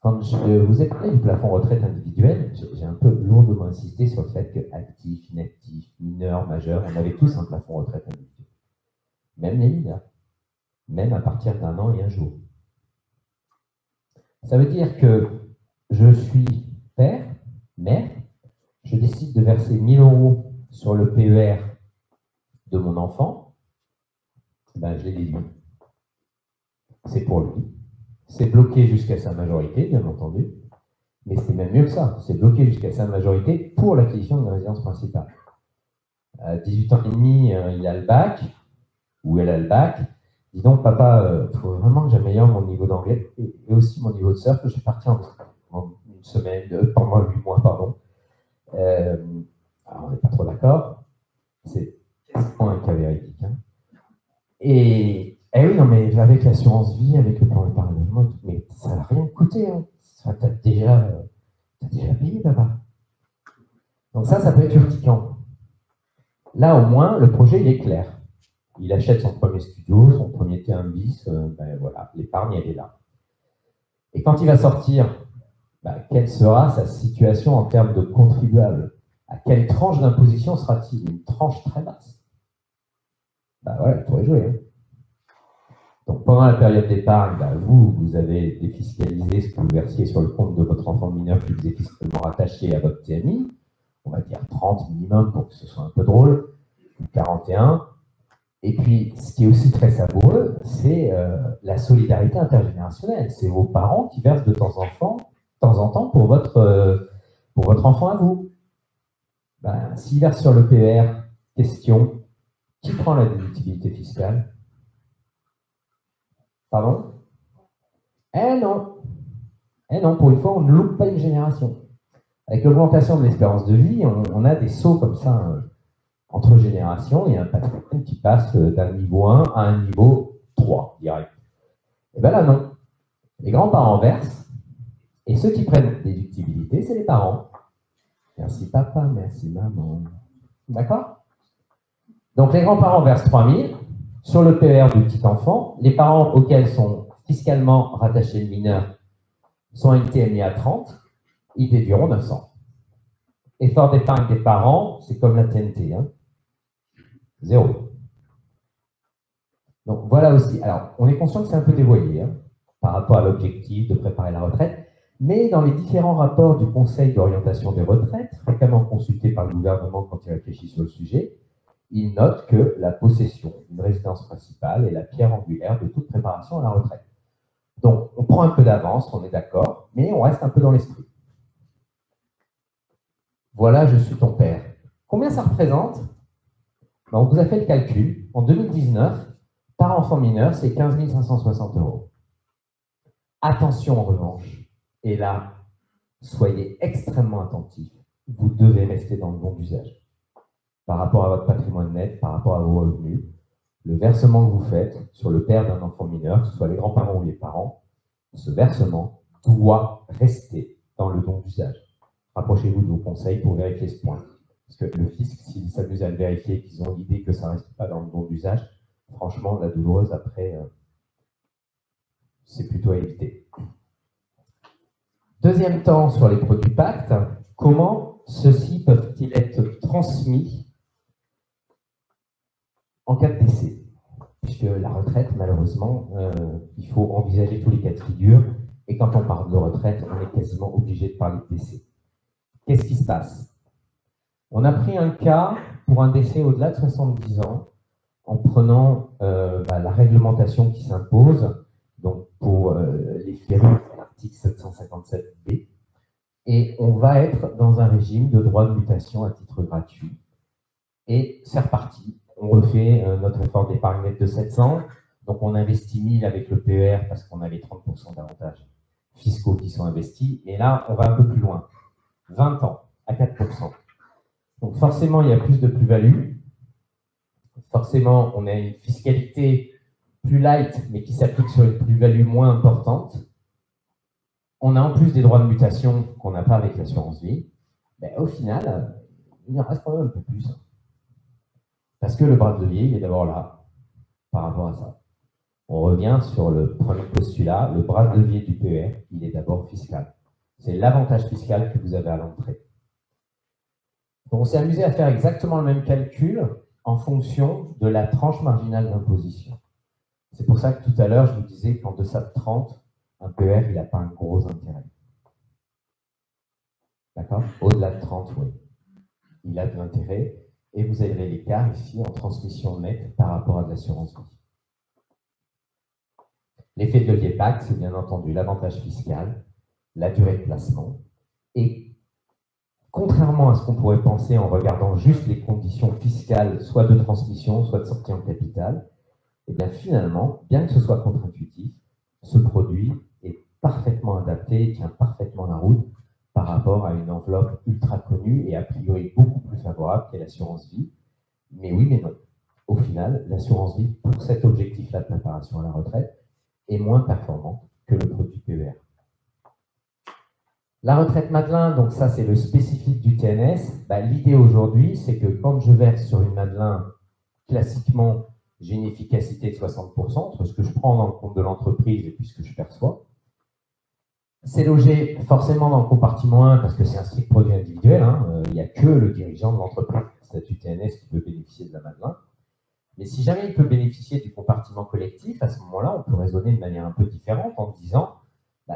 Quand je vous ai parlé du plafond retraite individuel, j'ai un peu lourdement insisté sur le fait que actifs, inactifs, mineurs, majeurs, on avait tous un plafond retraite individuel. Même les mineurs. Même à partir d'1 an et 1 jour. Ça veut dire que je suis père, mère, je décide de verser 1 000 € sur le PER de mon enfant, ben je l'ai déduit. C'est pour lui. C'est bloqué jusqu'à sa majorité, bien entendu, mais c'est même mieux que ça. C'est bloqué jusqu'à sa majorité pour l'acquisition d'une résidence principale. À 18 ans et demi, il a le bac, ou elle a le bac. Dis donc, papa, il faut vraiment que j'améliore mon niveau d'anglais et aussi mon niveau de surf. Je suis parti en une semaine, pendant 8 mois, pardon. Alors, on n'est pas trop d'accord. C'est quasiment un cas véridique. Hein. Et oui, non, mais avec l'assurance vie, avec le plan d'épargne, mais ça n'a rien coûté. Hein. T'as déjà payé, papa. Donc ça peut être urticant. Là, au moins, le projet, il est clair. Il achète son premier studio, son premier T1 bis, ben voilà, l'épargne, elle est là. Et quand il va sortir, ben, quelle sera sa situation en termes de contribuable? À quelle tranche d'imposition sera-t-il? Une tranche très basse. Ben voilà, il pourrait jouer. Hein. Donc pendant la période d'épargne, ben, vous avez défiscalisé ce que vous versiez sur le compte de votre enfant mineur qui vous est fiscalement rattaché à votre TMI. On va dire 30 minimum pour que ce soit un peu drôle, 41. Et puis, ce qui est aussi très savoureux, c'est la solidarité intergénérationnelle. C'est vos parents qui versent de temps en temps pour votre enfant à vous. Ben, s'ils versent sur le PER, question, qui prend la déductibilité fiscale? Pardon? Eh non, pour une fois, on ne loupe pas une génération. Avec l'augmentation de l'espérance de vie, on a des sauts comme ça entre générations, il y a un patrimoine qui passe d'un niveau 1 à un niveau 3, direct. Et bien là, non. Les grands-parents versent, et ceux qui prennent déductibilité, c'est les parents. Merci papa, merci maman. D'accord? Donc les grands-parents versent 3 000 sur le PER du petit enfant. Les parents auxquels sont fiscalement rattachés le mineur sont à une TMI à 30, ils déduiront 900. Effort d'épargne des parents, c'est comme la TNT, hein. 0. Donc voilà aussi. Alors, on est conscient que c'est un peu dévoyé hein, par rapport à l'objectif de préparer la retraite, mais dans les différents rapports du Conseil d'orientation des retraites, fréquemment consulté par le gouvernement quand il réfléchit sur le sujet, il note que la possession d'une résidence principale est la pierre angulaire de toute préparation à la retraite. Donc, on prend un peu d'avance, on est d'accord, mais on reste un peu dans l'esprit. Voilà, je suis ton père. Combien ça représente? Ben, on vous a fait le calcul. En 2019, par enfant mineur, c'est 15 560 €. Attention en revanche, et là, soyez extrêmement attentifs. Vous devez rester dans le bon usage. Par rapport à votre patrimoine net, par rapport à vos revenus, le versement que vous faites sur le père d'un enfant mineur, que ce soit les grands-parents ou les parents, ce versement doit rester dans le bon d'usage. Rapprochez-vous de vos conseils pour vérifier ce point. Parce que le fisc, s'ils s'amusent à le vérifier, qu'ils ont l'idée que ça ne reste pas dans le bon d'usage, franchement, la douloureuse, après, c'est plutôt à éviter. Deuxième temps sur les produits pactes, comment ceux-ci peuvent-ils être transmis en cas de décès? Puisque la retraite, malheureusement, il faut envisager tous les cas de figure, et quand on parle de retraite, on est quasiment obligé de parler de décès. Qu'est-ce qui se passe? On a pris un cas pour un décès au-delà de 70 ans, en prenant la réglementation qui s'impose, donc pour les férus, l'article 757B, Et on va être dans un régime de droit de mutation à titre gratuit. Et c'est reparti. On refait notre effort d'épargne nette de 700. Donc on investit 1000 avec le PER parce qu'on a les 30% d'avantages fiscaux qui sont investis. Et là, on va un peu plus loin. 20 ans à 4%. Donc forcément, il y a plus de plus-value. Forcément, on a une fiscalité plus light, mais qui s'applique sur une plus-value moins importante. On a en plus des droits de mutation qu'on n'a pas avec l'assurance vie. Mais au final, il en reste quand même un peu plus. Parce que le bras de levier, il est d'abord là, par rapport à ça. On revient sur le premier postulat, le bras de levier du PER, il est d'abord fiscal. C'est l'avantage fiscal que vous avez à l'entrée. Donc on s'est amusé à faire exactement le même calcul en fonction de la tranche marginale d'imposition. C'est pour ça que tout à l'heure, je vous disais qu'en deçà de 30, un PER, il n'a pas un gros intérêt. D'accord? Au-delà de 30, oui. Il a de l'intérêt. Et vous avez l'écart ici en transmission nette par rapport à de l'assurance vie. L'effet de levier PAC, c'est bien entendu l'avantage fiscal, la durée de placement. Et contrairement à ce qu'on pourrait penser en regardant juste les conditions fiscales, soit de transmission, soit de sortie en capital, et bien finalement, bien que ce soit contre-intuitif, ce produit est parfaitement adapté et tient parfaitement la route par rapport à une enveloppe ultra connue et a priori beaucoup plus favorable qu'est l'assurance vie. Mais oui, mais non. Au final, l'assurance vie, pour cet objectif-là de préparation à la retraite, est moins performante que le produit PER. La retraite Madelin, donc ça c'est le spécifique du TNS. L'idée aujourd'hui, c'est que quand je verse sur une Madelin, classiquement, j'ai une efficacité de 60% entre ce que je prends dans le compte de l'entreprise et puis ce que je perçois. C'est logé forcément dans le compartiment 1 parce que c'est un strict produit individuel. Il n'y a que le dirigeant de l'entreprise, statut TNS, qui peut bénéficier de la Madelin. Mais si jamais il peut bénéficier du compartiment collectif, à ce moment-là, on peut raisonner de manière un peu différente en disant,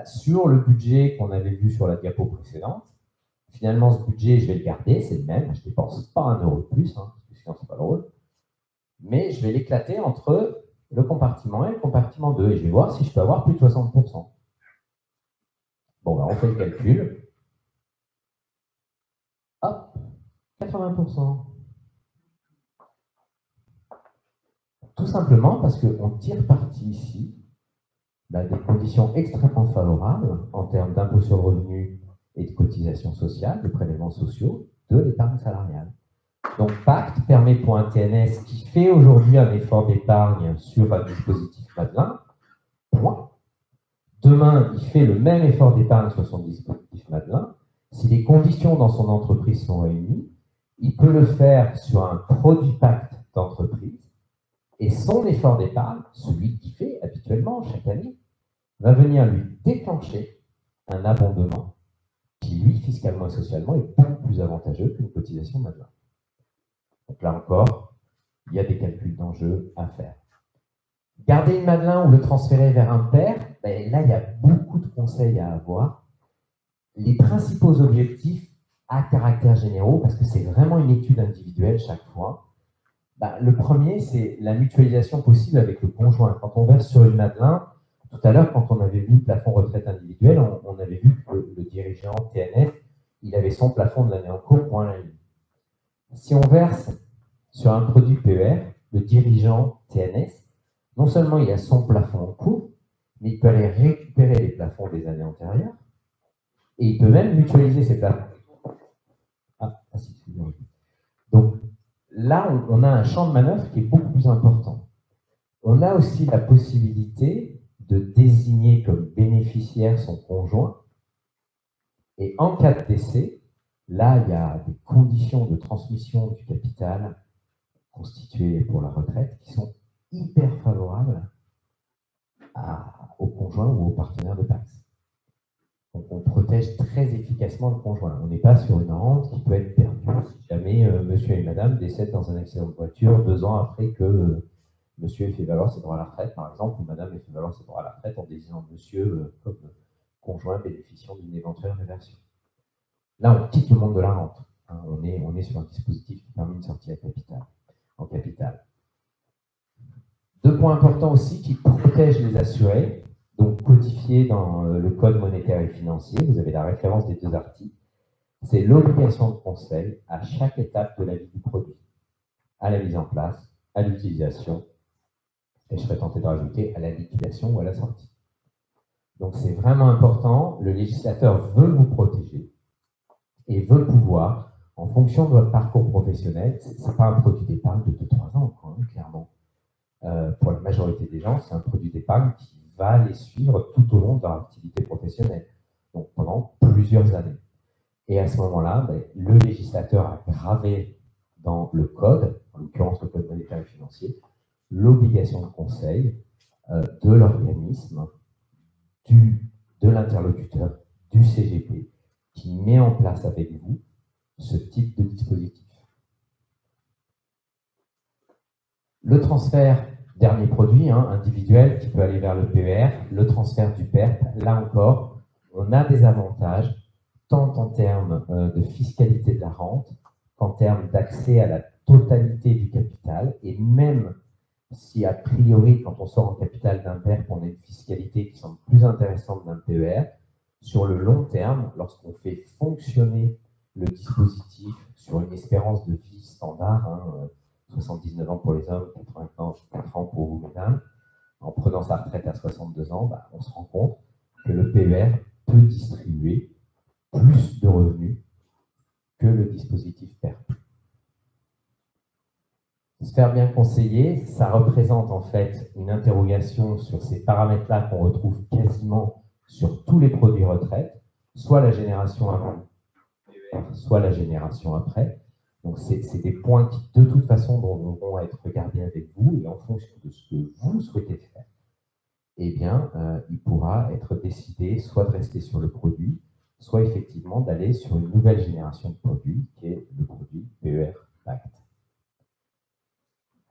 sur le budget qu'on avait vu sur la diapo précédente, finalement, ce budget, je vais le garder, c'est le même, je ne dépense pas un euro de plus, parce que sinon, c'est pas drôle. Mais je vais l'éclater entre le compartiment 1 et le compartiment 2, et je vais voir si je peux avoir plus de 60%. Bon, on fait le calcul. Hop, 80%. Tout simplement parce qu'on tire parti ici des conditions extrêmement favorables en termes d'impôt sur le revenu et de cotisations sociales, de prélèvements sociaux, de l'épargne salariale. Donc Pacte permet pour un TNS qui fait aujourd'hui un effort d'épargne sur un dispositif Madelin, point. Demain, il fait le même effort d'épargne sur son dispositif Madelin. Si les conditions dans son entreprise sont réunies, il peut le faire sur un produit Pacte d'entreprise et son effort d'épargne, celui qu'il fait habituellement chaque année, va venir lui déclencher un abondement qui, lui, fiscalement et socialement, est beaucoup plus avantageux qu'une cotisation Madelin. Donc là encore, il y a des calculs d'enjeux à faire. Garder une Madelin ou le transférer vers un père, là, il y a beaucoup de conseils à avoir. Les principaux objectifs à caractère généraux, parce que c'est vraiment une étude individuelle chaque fois, le premier, c'est la mutualisation possible avec le conjoint. Quand on verse sur une Madelin, tout à l'heure, quand on avait vu le plafond retraite individuelle, on avait vu que le dirigeant TNS, il avait son plafond de l'année en cours pour un ligne. Si on verse sur un produit PER, le dirigeant TNS, non seulement il a son plafond en cours, mais il peut aller récupérer les plafonds des années antérieures, et il peut même mutualiser ses plafonds. Donc là, on a un champ de manœuvre qui est beaucoup plus important. On a aussi la possibilité de désigner comme bénéficiaire son conjoint, et en cas de décès, là, il y a des conditions de transmission du capital constituées pour la retraite qui sont hyper favorables au conjoint ou au partenaire de taxe. Donc, on protège très efficacement le conjoint. On n'est pas sur une rente qui peut être perdue si jamais monsieur et madame décèdent dans un accident de voiture 2 ans après que monsieur ait fait valoir ses droits à la retraite, par exemple, ou madame ait fait valoir ses droits à la retraite en désignant monsieur comme conjoint bénéficiant d'une éventuelle réversion. Là, on quitte le monde de la rente. On est sur un dispositif qui permet une sortie en capital. 2 points importants aussi qui protègent les assurés. Donc, donc codifiée dans le Code monétaire et financier. Vous avez la référence des 2 articles. C'est l'obligation de conseil à chaque étape de la vie du produit, à la mise en place, à l'utilisation, et je serais tenté de rajouter à la liquidation ou à la sortie. Donc c'est vraiment important, le législateur veut vous protéger et veut pouvoir, en fonction de votre parcours professionnel, ce n'est pas un produit d'épargne de 2-3 ans, quoi, hein, clairement. Pour la majorité des gens, c'est un produit d'épargne qui va les suivre tout au long de leur activité professionnelle, donc pendant plusieurs années. Et à ce moment-là, le législateur a gravé dans le code, en l'occurrence le code monétaire et financier, l'obligation de conseil de l'organisme, de l'interlocuteur, du CGP, qui met en place avec vous ce type de dispositif. Le transfert, dernier produit, hein, individuel, qui peut aller vers le PER, le transfert du PERP, là encore, on a des avantages, tant en termes de fiscalité de la rente, qu'en termes d'accès à la totalité du capital, et même si a priori, quand on sort en capital d'un PERP, on a une fiscalité qui semble plus intéressante d'un PER, sur le long terme, lorsqu'on fait fonctionner le dispositif sur une espérance de vie standard, hein, 79 ans pour les hommes, 84 ans pour vous, mesdames, en prenant sa retraite à 62 ans, on se rend compte que le PER peut distribuer plus de revenus que le dispositif PERP. Se faire bien conseiller, ça représente en fait une interrogation sur ces paramètres-là qu'on retrouve quasiment sur tous les produits retraite, soit la génération avant PER, soit la génération après. Donc c'est des points qui de toute façon vont être regardés avec vous et en fonction de ce que vous souhaitez faire, eh bien, il pourra être décidé soit de rester sur le produit, soit effectivement d'aller sur une nouvelle génération de produits, qui est le produit PER Pacte.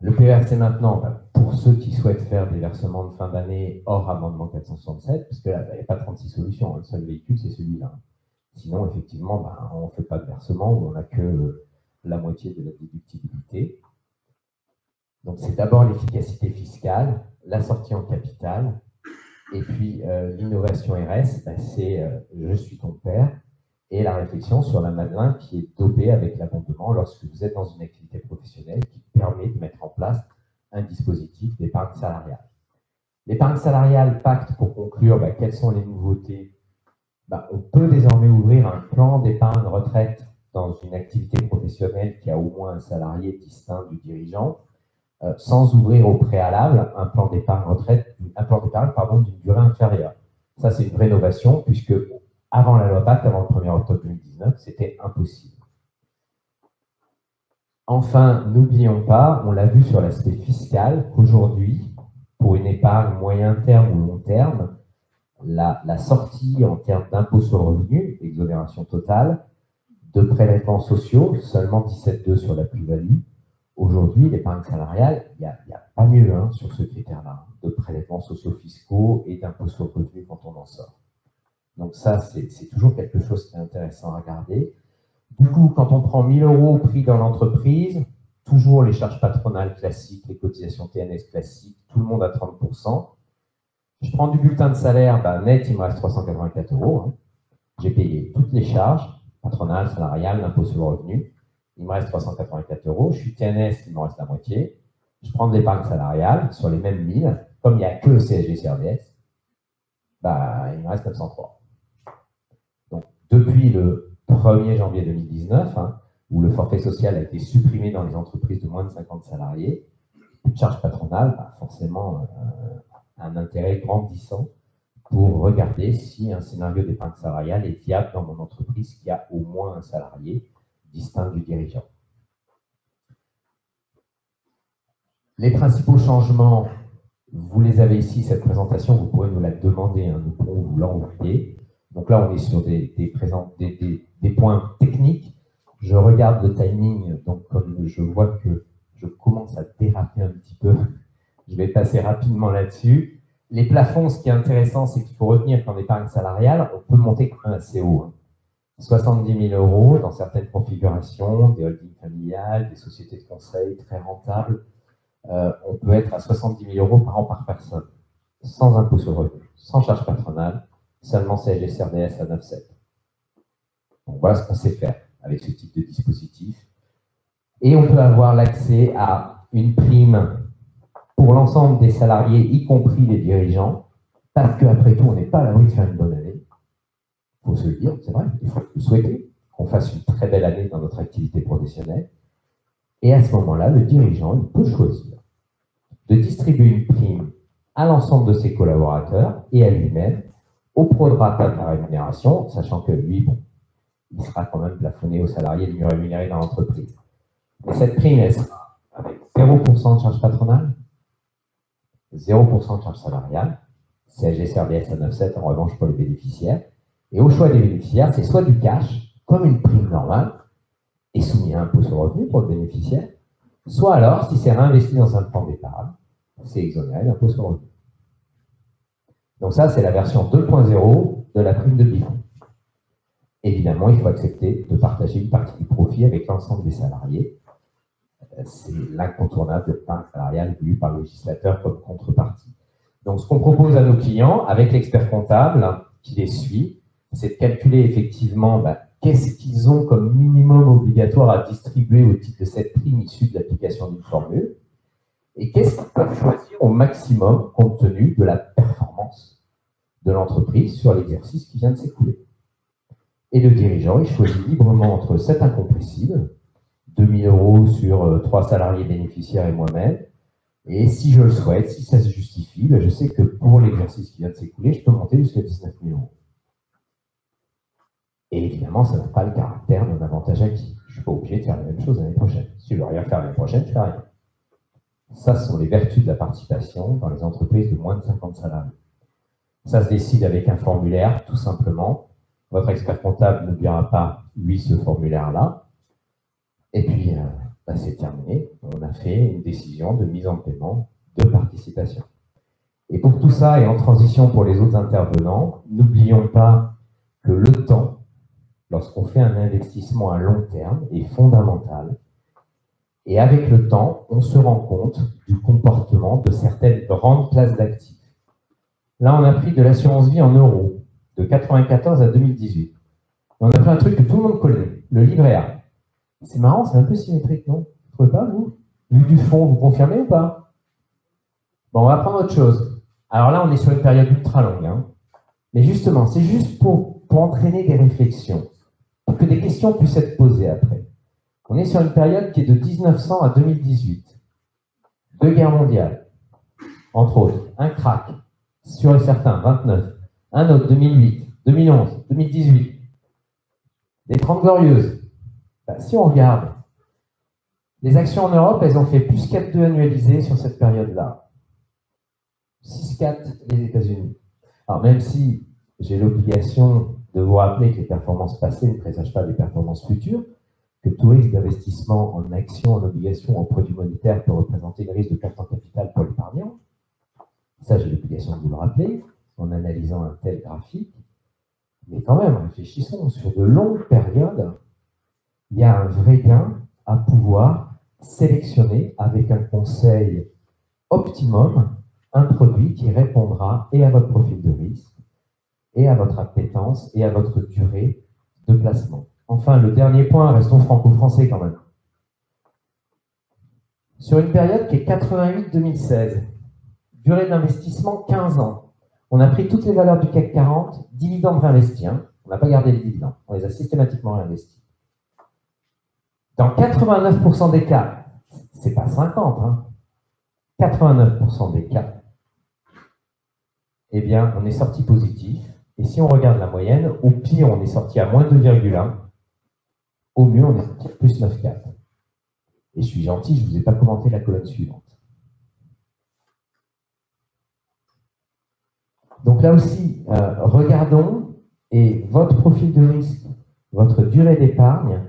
Le PER, c'est maintenant, pour ceux qui souhaitent faire des versements de fin d'année hors amendement 467, parce que là, il n'y a pas 36 solutions, le seul véhicule, c'est celui-là. Sinon, effectivement, on ne fait pas de versement, où on n'a que la moitié de la déductibilité. Donc, c'est d'abord l'efficacité fiscale, la sortie en capital, et puis l'innovation RS, c'est je suis ton père, et la réflexion sur la Madelin qui est dopée avec l'abondement lorsque vous êtes dans une activité professionnelle qui permet de mettre en place un dispositif d'épargne salariale. L'épargne salariale Pacte, pour conclure, quelles sont les nouveautés? On peut désormais ouvrir un plan d'épargne retraite dans une activité professionnelle qui a au moins un salarié distinct du dirigeant, sans ouvrir au préalable un plan d'épargne retraite, d'une durée inférieure. Ça, c'est une rénovation, puisque avant la loi Pacte, avant le 1er octobre 2019, c'était impossible. Enfin, n'oublions pas, on l'a vu sur l'aspect fiscal, qu'aujourd'hui, pour une épargne moyen terme ou long terme, la sortie en termes d'impôt sur le revenu, exonération totale, de prélèvements sociaux, seulement 17,2 sur la plus-value. Aujourd'hui, l'épargne salariale, il n'y a pas mieux sur ce critère-là, de prélèvements sociaux fiscaux et d'impôt sur le revenu quand on en sort. Donc ça, c'est toujours quelque chose qui est intéressant à regarder. Du coup, quand on prend 1 000 € pris dans l'entreprise, toujours les charges patronales classiques, les cotisations TNS classiques, tout le monde à 30%. Je prends du bulletin de salaire, net, il me reste 384 €. J'ai payé toutes les charges, patronales, salariales, l'impôt sur le revenu. Il me reste 384 €. Je suis TNS, il me reste la moitié. Je prends de l'épargne salariale sur les mêmes 1000. Comme il n'y a que le CSG-CRDS, il me reste 903. Donc, depuis le 1er janvier 2019, où le forfait social a été supprimé dans les entreprises de moins de 50 salariés, une charge patronale, forcément, un intérêt grandissant pour regarder si un scénario d'épargne salariale est viable dans mon entreprise qui a au moins un salarié distinct du dirigeant. Les principaux changements, vous les avez ici, cette présentation, vous pourrez nous la demander, nous pourrons vous l'envoyer. Donc là, on est sur des points techniques. Je regarde le timing, donc comme je vois que je commence à déraper un petit peu, je vais passer rapidement là-dessus. Les plafonds, ce qui est intéressant, c'est qu'il faut retenir qu'en épargne salariale, on peut monter quand même assez haut. 70 000 € dans certaines configurations, des holdings familiales, des sociétés de conseil très rentables. On peut être à 70 000 € par an par personne, sans impôt sur le revenu. sans charge patronale, seulement CSG-CRDS à 9,7. Donc voilà ce qu'on sait faire avec ce type de dispositif. Et on peut avoir l'accès à une prime pour l'ensemble des salariés, y compris les dirigeants, parce qu'après tout, on n'est pas à l'abri de faire une bonne année. Il faut se le dire, c'est vrai, il faut le souhaiter, qu'on fasse une très belle année dans notre activité professionnelle. Et à ce moment-là, le dirigeant, il peut choisir de distribuer une prime à l'ensemble de ses collaborateurs et à lui-même, au prorata de la rémunération, sachant que lui, bon, il sera quand même plafonné aux salariés les mieux rémunérés dans l'entreprise. Et cette prime, elle sera avec 0% de charge patronale, 0% de charge salariale, CSG-CRDS à 9,7 en revanche pour les bénéficiaires. Et au choix des bénéficiaires, c'est soit du cash, comme une prime normale, et soumis à impôt sur le revenu pour le bénéficiaire, soit alors, si c'est réinvesti dans un plan d'épargne, c'est exonéré d'impôt sur le revenu. Donc ça, c'est la version 2.0 de la prime de bilan. Évidemment, il faut accepter de partager une partie du profit avec l'ensemble des salariés. C'est l'incontournable part salariale voulu par le législateur comme contrepartie. Donc, ce qu'on propose à nos clients, avec l'expert comptable qui les suit, c'est de calculer effectivement qu'est-ce qu'ils ont comme minimum obligatoire à distribuer au titre de cette prime issue de l'application d'une formule, et qu'est-ce qu'ils peuvent choisir au maximum compte tenu de la performance de l'entreprise sur l'exercice qui vient de s'écouler. Et le dirigeant, il choisit librement entre cet incompressible, 2 000 € sur 3 salariés bénéficiaires et moi-même, et si je le souhaite, si ça se justifie, je sais que pour l'exercice qui vient de s'écouler, je peux monter jusqu'à 19 000 €. Et évidemment, ça n'a pas le caractère d'un avantage acquis. Je ne suis pas obligé de faire la même chose l'année prochaine. Si je ne veux rien faire l'année prochaine, je ne fais rien. Ça, ce sont les vertus de la participation dans les entreprises de moins de 50 salariés. Ça se décide avec un formulaire, tout simplement. Votre expert comptable n'oubliera pas, lui, ce formulaire-là. Et puis, c'est terminé. On a fait une décision de mise en paiement de participation. Et pour tout ça, et en transition pour les autres intervenants, n'oublions pas que le temps, lorsqu'on fait un investissement à long terme, est fondamental. Et avec le temps, on se rend compte du comportement de certaines grandes classes d'actifs. Là, on a pris de l'assurance vie en euros, de 1994 à 2018. Et on a pris un truc que tout le monde connaît, le livret A. C'est marrant, c'est un peu symétrique, non? Vous ne trouvez pas, vous? Vu du fond, vous confirmez ou pas? Bon, on va prendre autre chose. Alors là, on est sur une période ultra longue. Hein. Mais justement, c'est juste pour entraîner des réflexions, pour que des questions puissent être posées après. On est sur une période qui est de 1900 à 2018. 2 guerres mondiales, entre autres. Un crack, sûr et certain, 29. Un autre, 2008, 2011, 2018. Des 30 glorieuses. Si on regarde, les actions en Europe, elles ont fait plus 4,2 annualisé sur cette période-là. 6,4 les États-Unis. Alors même si j'ai l'obligation de vous rappeler que les performances passées ne présagent pas des performances futures, que tout risque d'investissement en actions, en obligations, en produits monétaires peut représenter le risque de perte en capital pour l'épargnant. Ça, j'ai l'obligation de vous le rappeler en analysant un tel graphique. Mais quand même, réfléchissons, sur de longues périodes, il y a un vrai gain à pouvoir sélectionner avec un conseil optimum un produit qui répondra et à votre profil de risque, et à votre appétence, et à votre durée de placement. Enfin, le dernier point, restons franco-français quand même. Sur une période qui est 88-2016, durée d'investissement 15 ans, on a pris toutes les valeurs du CAC 40, dividendes réinvestis. Hein. On n'a pas gardé les dividendes, on les a systématiquement réinvestis. Dans 89% des cas, c'est pas 50, hein, 89% des cas, eh bien, on est sorti positif. Et si on regarde la moyenne, au pire, on est sorti à moins 2,1. Au mieux, on est sorti à plus 9,4. Et je suis gentil, je ne vous ai pas commenté la colonne suivante. Donc là aussi, regardons, et votre profil de risque, votre durée d'épargne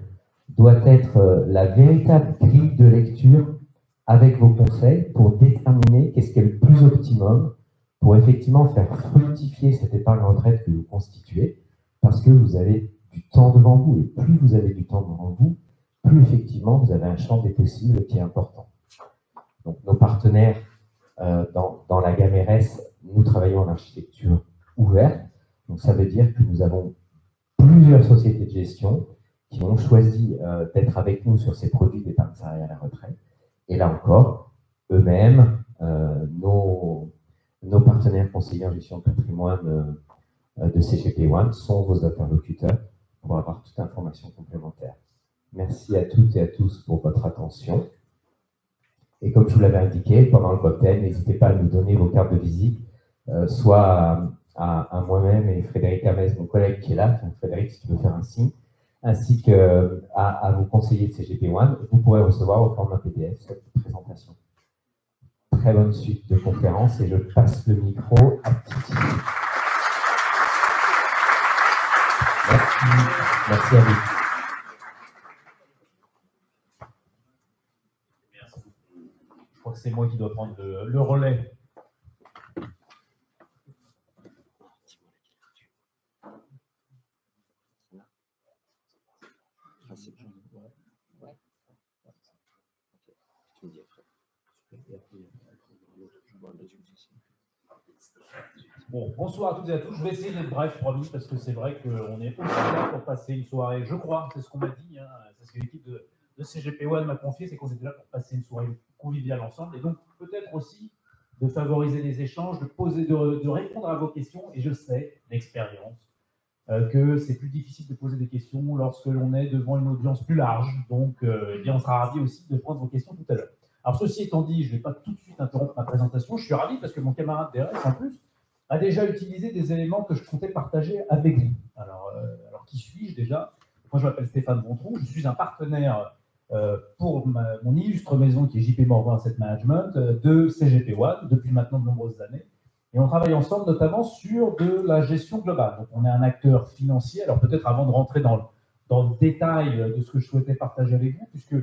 doit être la véritable grille de lecture avec vos conseils pour déterminer qu'est-ce qui est le plus optimum pour effectivement faire fructifier cette épargne retraite que vous constituez, parce que vous avez du temps devant vous, et plus vous avez du temps devant vous, plus effectivement vous avez un champ des possibles qui est important. Donc nos partenaires dans la gamme RS nous travaillons en architecture ouverte. Donc, ça veut dire que nous avons plusieurs sociétés de gestion qui ont choisi d'être avec nous sur ces produits d'épargne salariale à la retraite. Et là encore, eux-mêmes, nos partenaires conseillers en gestion de patrimoine de CGP One sont vos interlocuteurs pour avoir toute information complémentaire. Merci à toutes et à tous pour votre attention. Et comme je vous l'avais indiqué, pendant le cocktail, n'hésitez pas à nous donner vos cartes de visite, soit à moi-même et Frédéric Hermès, mon collègue qui est là. Frédéric, si tu veux faire un signe, ainsi qu'à vos conseillers de CGP One. Vous pourrez recevoir au format PDF cette présentation. Très bonne suite de conférence et je passe le micro à Titi. Merci à vous. Merci. Je crois que c'est moi qui dois prendre le relais. Bon, bonsoir à toutes et à tous. Je vais essayer d'être bref, promis, parce que c'est vrai qu'on est aussi là pour passer une soirée, je crois, c'est ce qu'on m'a dit, hein, c'est ce que l'équipe de CGP One m'a confié, c'est qu'on était là pour passer une soirée conviviale ensemble, et donc peut-être aussi de favoriser les échanges, de répondre à vos questions, et je sais, d'expérience, que c'est plus difficile de poser des questions lorsque l'on est devant une audience plus large, donc eh bien, on sera ravis aussi de prendre vos questions tout à l'heure. Alors ceci étant dit, je ne vais pas tout de suite interrompre ma présentation, je suis ravi parce que mon camarade DRS, en plus, a déjà utilisé des éléments que je comptais partager avec vous. Alors qui suis-je déjà? Moi, je m'appelle Stéphane Bontrou, je suis un partenaire pour mon illustre maison qui est JP Morgan Asset Management de CGP One depuis maintenant de nombreuses années. Et on travaille ensemble notamment sur de la gestion globale. Donc, on est un acteur financier. Alors, peut-être avant de rentrer dans le détail de ce que je souhaitais partager avec vous, puisque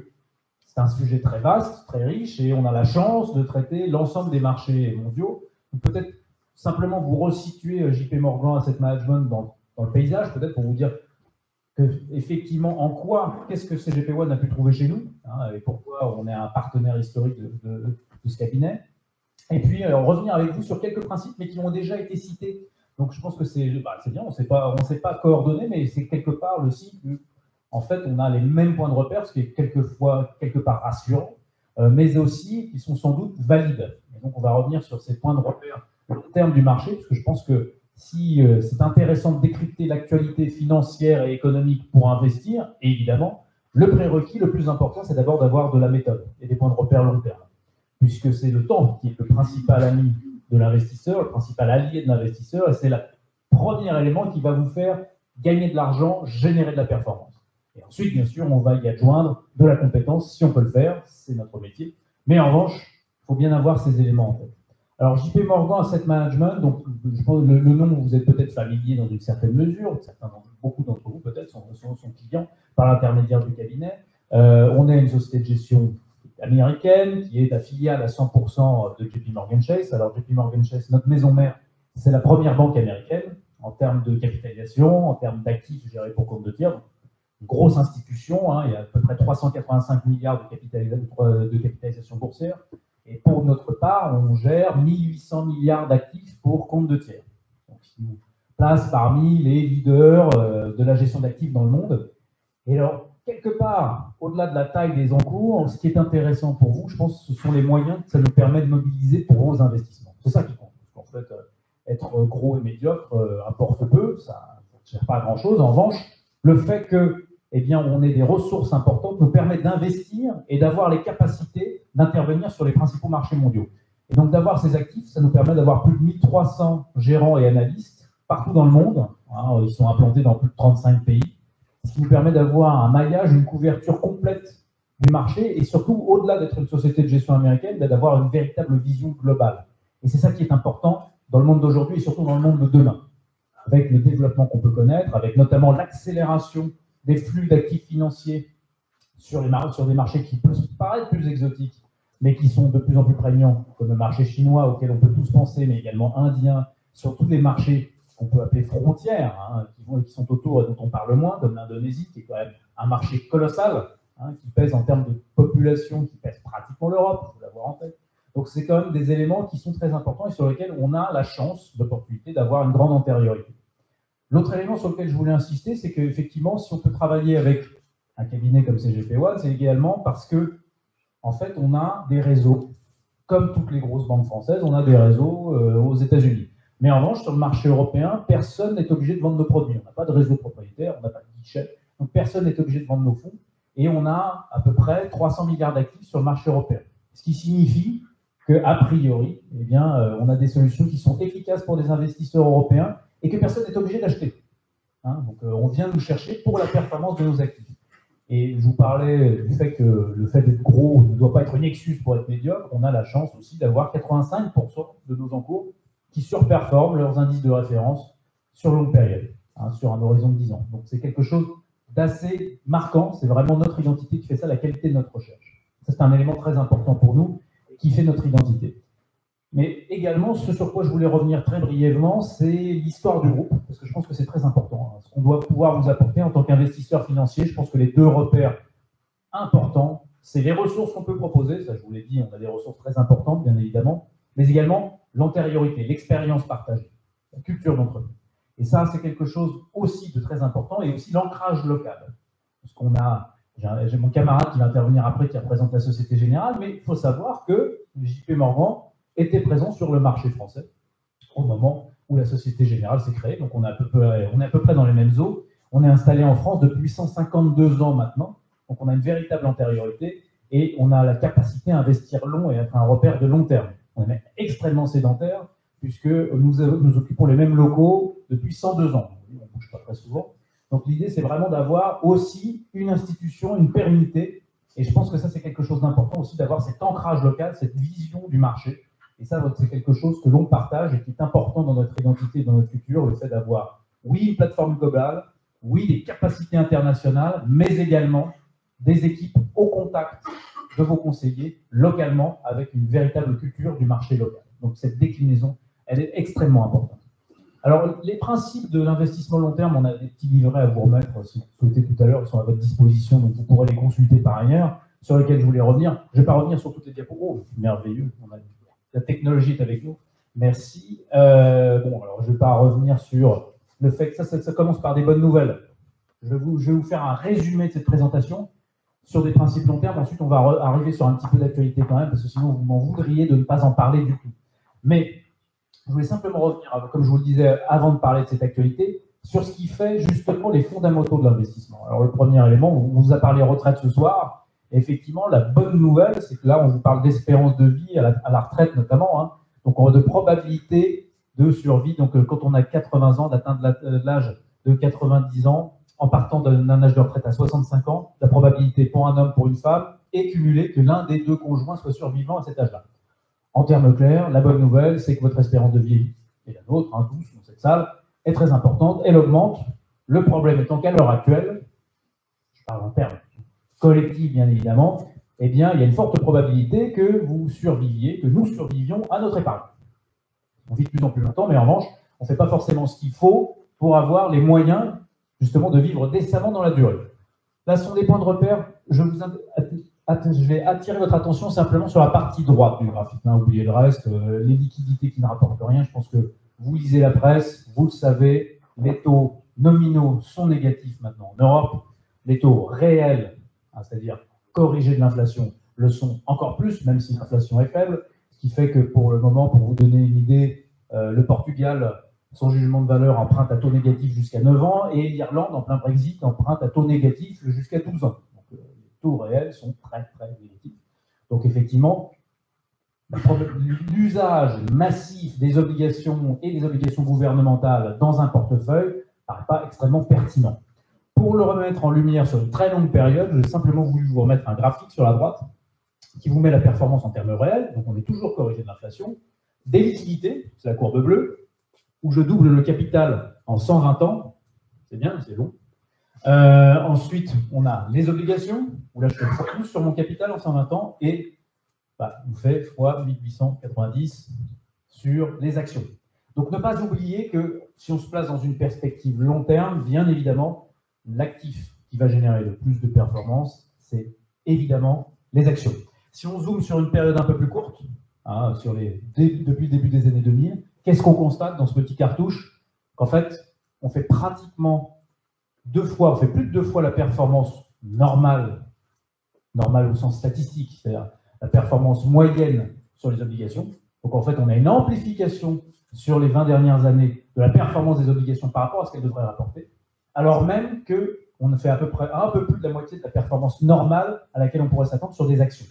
c'est un sujet très vaste, très riche, et on a la chance de traiter l'ensemble des marchés mondiaux. Peut-être simplement vous resituer JP Morgan Asset Management dans le paysage, peut-être pour vous dire que, effectivement, qu'est-ce que CGP One a pu trouver chez nous, hein, et pourquoi on est un partenaire historique de ce cabinet. Et puis, revenir avec vous sur quelques principes, mais qui ont déjà été cités. Donc, je pense que c'est bien, on ne s'est pas coordonné, mais c'est quelque part le signe que, en fait, on a les mêmes points de repère, ce qui est quelquefois, quelque part, rassurant, mais aussi qui sont sans doute valides. Et donc, on va revenir sur ces points de repère au long terme du marché, parce que je pense que si c'est intéressant de décrypter l'actualité financière et économique pour investir, et évidemment, le prérequis le plus important, c'est d'abord d'avoir de la méthode et des points de repère long terme, puisque c'est le temps qui est le principal ami de l'investisseur, le principal allié de l'investisseur, et c'est le premier élément qui va vous faire gagner de l'argent, générer de la performance. Et ensuite, bien sûr, on va y adjoindre de la compétence, si on peut le faire, c'est notre métier. Mais en revanche, il faut bien avoir ces éléments en tête. Alors, JP Morgan Asset Management, donc je pense que le nom, vous êtes peut-être familier dans une certaine mesure, beaucoup d'entre vous peut-être sont clients par l'intermédiaire du cabinet. On est une société de gestion américaine qui est la filiale à 100% de JP Morgan Chase. Alors, JP Morgan Chase, notre maison mère, c'est la première banque américaine en termes de capitalisation, en termes d'actifs gérés pour compte de tiers. Une grosse institution, hein, il y a à peu près 385 milliards de capitalisation boursière. Et pour notre part, on gère 1800 milliards d'actifs pour compte de tiers. Donc, ce qui nous place parmi les leaders de la gestion d'actifs dans le monde. Et alors, quelque part, au-delà de la taille des encours, ce qui est intéressant pour vous, je pense que ce sont les moyens que ça nous permet de mobiliser pour vos investissements. C'est ça qui compte. Parce qu'en fait, être gros et médiocre importe peu, ça ne sert pas à grand-chose. En revanche, le fait que on ait des ressources importantes nous permet d'investir et d'avoir les capacités d'intervenir sur les principaux marchés mondiaux. Et donc, d'avoir ces actifs, ça nous permet d'avoir plus de 1300 gérants et analystes partout dans le monde. Hein, ils sont implantés dans plus de 35 pays. Ce qui nous permet d'avoir un maillage, une couverture complète du marché et surtout, au-delà d'être une société de gestion américaine, d'avoir une véritable vision globale. Et c'est ça qui est important dans le monde d'aujourd'hui et surtout dans le monde de demain. Avec le développement qu'on peut connaître, avec notamment l'accélération des flux d'actifs financiers sur des marchés qui peuvent paraître plus exotiques, mais qui sont de plus en plus prégnants, comme le marché chinois auquel on peut tous penser, mais également indien, sur tous les marchés qu'on peut appeler frontières, hein, qui sont autour et dont on parle moins, comme l'Indonésie, qui est quand même un marché colossal, hein, qui pèse en termes de population, qui pèse pratiquement l'Europe, il faut l'avoir en tête. Donc c'est quand même des éléments qui sont très importants et sur lesquels on a la chance, l'opportunité d'avoir une grande antériorité. L'autre élément sur lequel je voulais insister, c'est qu'effectivement, si on peut travailler avec un cabinet comme CGP One, c'est également parce que, en fait, on a des réseaux, comme toutes les grosses banques françaises, on a des réseaux aux États-Unis. Mais en revanche, sur le marché européen, personne n'est obligé de vendre nos produits. On n'a pas de réseau propriétaire, on n'a pas de guichet, donc personne n'est obligé de vendre nos fonds. Et on a à peu près 300 milliards d'actifs sur le marché européen. Ce qui signifie qu'a priori, eh bien, on a des solutions qui sont efficaces pour des investisseurs européens et que personne n'est obligé d'acheter. Hein, donc, on vient nous chercher pour la performance de nos actifs. Et je vous parlais du fait que le fait d'être gros ne doit pas être une excuse pour être médiocre. On a la chance aussi d'avoir 85% de nos encours qui surperforment leurs indices de référence sur longue période, hein, sur un horizon de 10 ans. Donc, c'est quelque chose d'assez marquant. C'est vraiment notre identité qui fait ça, la qualité de notre recherche. Ça, c'est un élément très important pour nous qui fait notre identité. Mais également, ce sur quoi je voulais revenir très brièvement, c'est l'histoire du groupe, parce que je pense que c'est très important. Ce qu'on doit pouvoir vous apporter en tant qu'investisseur financier, je pense que les deux repères importants, c'est les ressources qu'on peut proposer, ça je vous l'ai dit, on a des ressources très importantes, bien évidemment, mais également l'antériorité, l'expérience partagée, la culture d'entreprise. Et ça, c'est quelque chose aussi de très important, et aussi l'ancrage local. Parce qu'on a, j'ai mon camarade qui va intervenir après, qui représente la Société Générale, mais il faut savoir que JP Morgan était présent sur le marché français au moment où la Société Générale s'est créée. Donc on est à peu près dans les mêmes eaux. On est installé en France depuis 152 ans maintenant. Donc on a une véritable antériorité et on a la capacité à investir long et à être un repère de long terme. On est même extrêmement sédentaire puisque nous occupons les mêmes locaux depuis 102 ans. On ne bouge pas très souvent. Donc l'idée, c'est vraiment d'avoir aussi une institution, une pérennité. Et je pense que ça, c'est quelque chose d'important aussi, d'avoir cet ancrage local, cette vision du marché. Et ça, c'est quelque chose que l'on partage et qui est important dans notre identité, dans notre culture, le fait d'avoir, oui, une plateforme globale, oui, des capacités internationales, mais également des équipes au contact de vos conseillers localement avec une véritable culture du marché local. Donc cette déclinaison, elle est extrêmement importante. Alors, les principes de l'investissement long terme, on a des petits livrets à vous remettre, si vous souhaitez tout à l'heure, ils sont à votre disposition, donc vous pourrez les consulter par ailleurs, sur lesquels je voulais revenir. Je ne vais pas revenir sur toutes les diapos. Oh, merveilleux, la technologie est avec nous. Merci. Bon, alors je ne vais pas revenir sur le fait que ça commence par des bonnes nouvelles. Je vais vous faire un résumé de cette présentation sur des principes long terme. Ensuite, on va arriver sur un petit peu d'actualité quand même, parce que sinon, vous m'en voudriez de ne pas en parler du tout. Mais je voulais simplement revenir, comme je vous le disais avant de parler de cette actualité, sur ce qui fait justement les fondamentaux de l'investissement. Alors, le premier élément, on vous a parlé retraite ce soir. Effectivement, la bonne nouvelle, c'est que là, on vous parle d'espérance de vie à la retraite notamment. Hein. Donc, on a de probabilité de survie. Donc, quand on a 80 ans, d'atteindre l'âge de 90 ans, en partant d'un âge de retraite à 65 ans, la probabilité pour un homme, pour une femme, est cumulée que l'un des deux conjoints soit survivant à cet âge-là. En termes clairs, la bonne nouvelle, c'est que votre espérance de vie, et la nôtre, hein, tous dans cette salle, est très importante. Elle augmente. Le problème étant qu'à l'heure actuelle, je parle en termes collectifs bien évidemment, eh bien, il y a une forte probabilité que vous surviviez, que nous survivions à notre épargne. On vit de plus en plus longtemps, mais en revanche, on ne fait pas forcément ce qu'il faut pour avoir les moyens, justement, de vivre décemment dans la durée. Là, ce sont des points de repère. Je vais attirer votre attention simplement sur la partie droite du graphique. Hein, oubliez le reste, les liquidités qui ne rapportent rien. Je pense que vous lisez la presse, vous le savez, les taux nominaux sont négatifs maintenant en Europe. Les taux réels, hein, c'est-à-dire corrigés de l'inflation, le sont encore plus, même si l'inflation est faible. Ce qui fait que pour le moment, pour vous donner une idée, le Portugal, son jugement de valeur emprunte à taux négatif jusqu'à 9 ans et l'Irlande, en plein Brexit, emprunte à taux négatif jusqu'à 12 ans. Donc, les taux réels sont très, très négatifs. Donc, effectivement, l'usage massif des obligations et des obligations gouvernementales dans un portefeuille ne paraît pas extrêmement pertinent. Pour le remettre en lumière sur une très longue période, j'ai simplement voulu vous remettre un graphique sur la droite qui vous met la performance en termes réels. Donc, on est toujours corrigé de l'inflation. Des liquidités, c'est la courbe bleue, où je double le capital en 120 ans. C'est bien, c'est long. Ensuite, on a les obligations, où là, je fais x12 sur mon capital en 120 ans, et on fait x 1890 sur les actions. Donc, ne pas oublier que si on se place dans une perspective long terme, bien évidemment, l'actif qui va générer le plus de performance, c'est évidemment les actions. Si on zoome sur une période un peu plus courte, hein, depuis le début des années 2000. Qu'est-ce qu'on constate dans ce petit cartouche? Qu'en fait, on fait pratiquement on fait plus de 2 fois la performance normale au sens statistique, c'est-à-dire la performance moyenne sur les obligations. Donc en fait, on a une amplification sur les 20 dernières années de la performance des obligations par rapport à ce qu'elles devraient rapporter, alors même qu'on fait à peu près un peu plus de la moitié de la performance normale à laquelle on pourrait s'attendre sur des actions.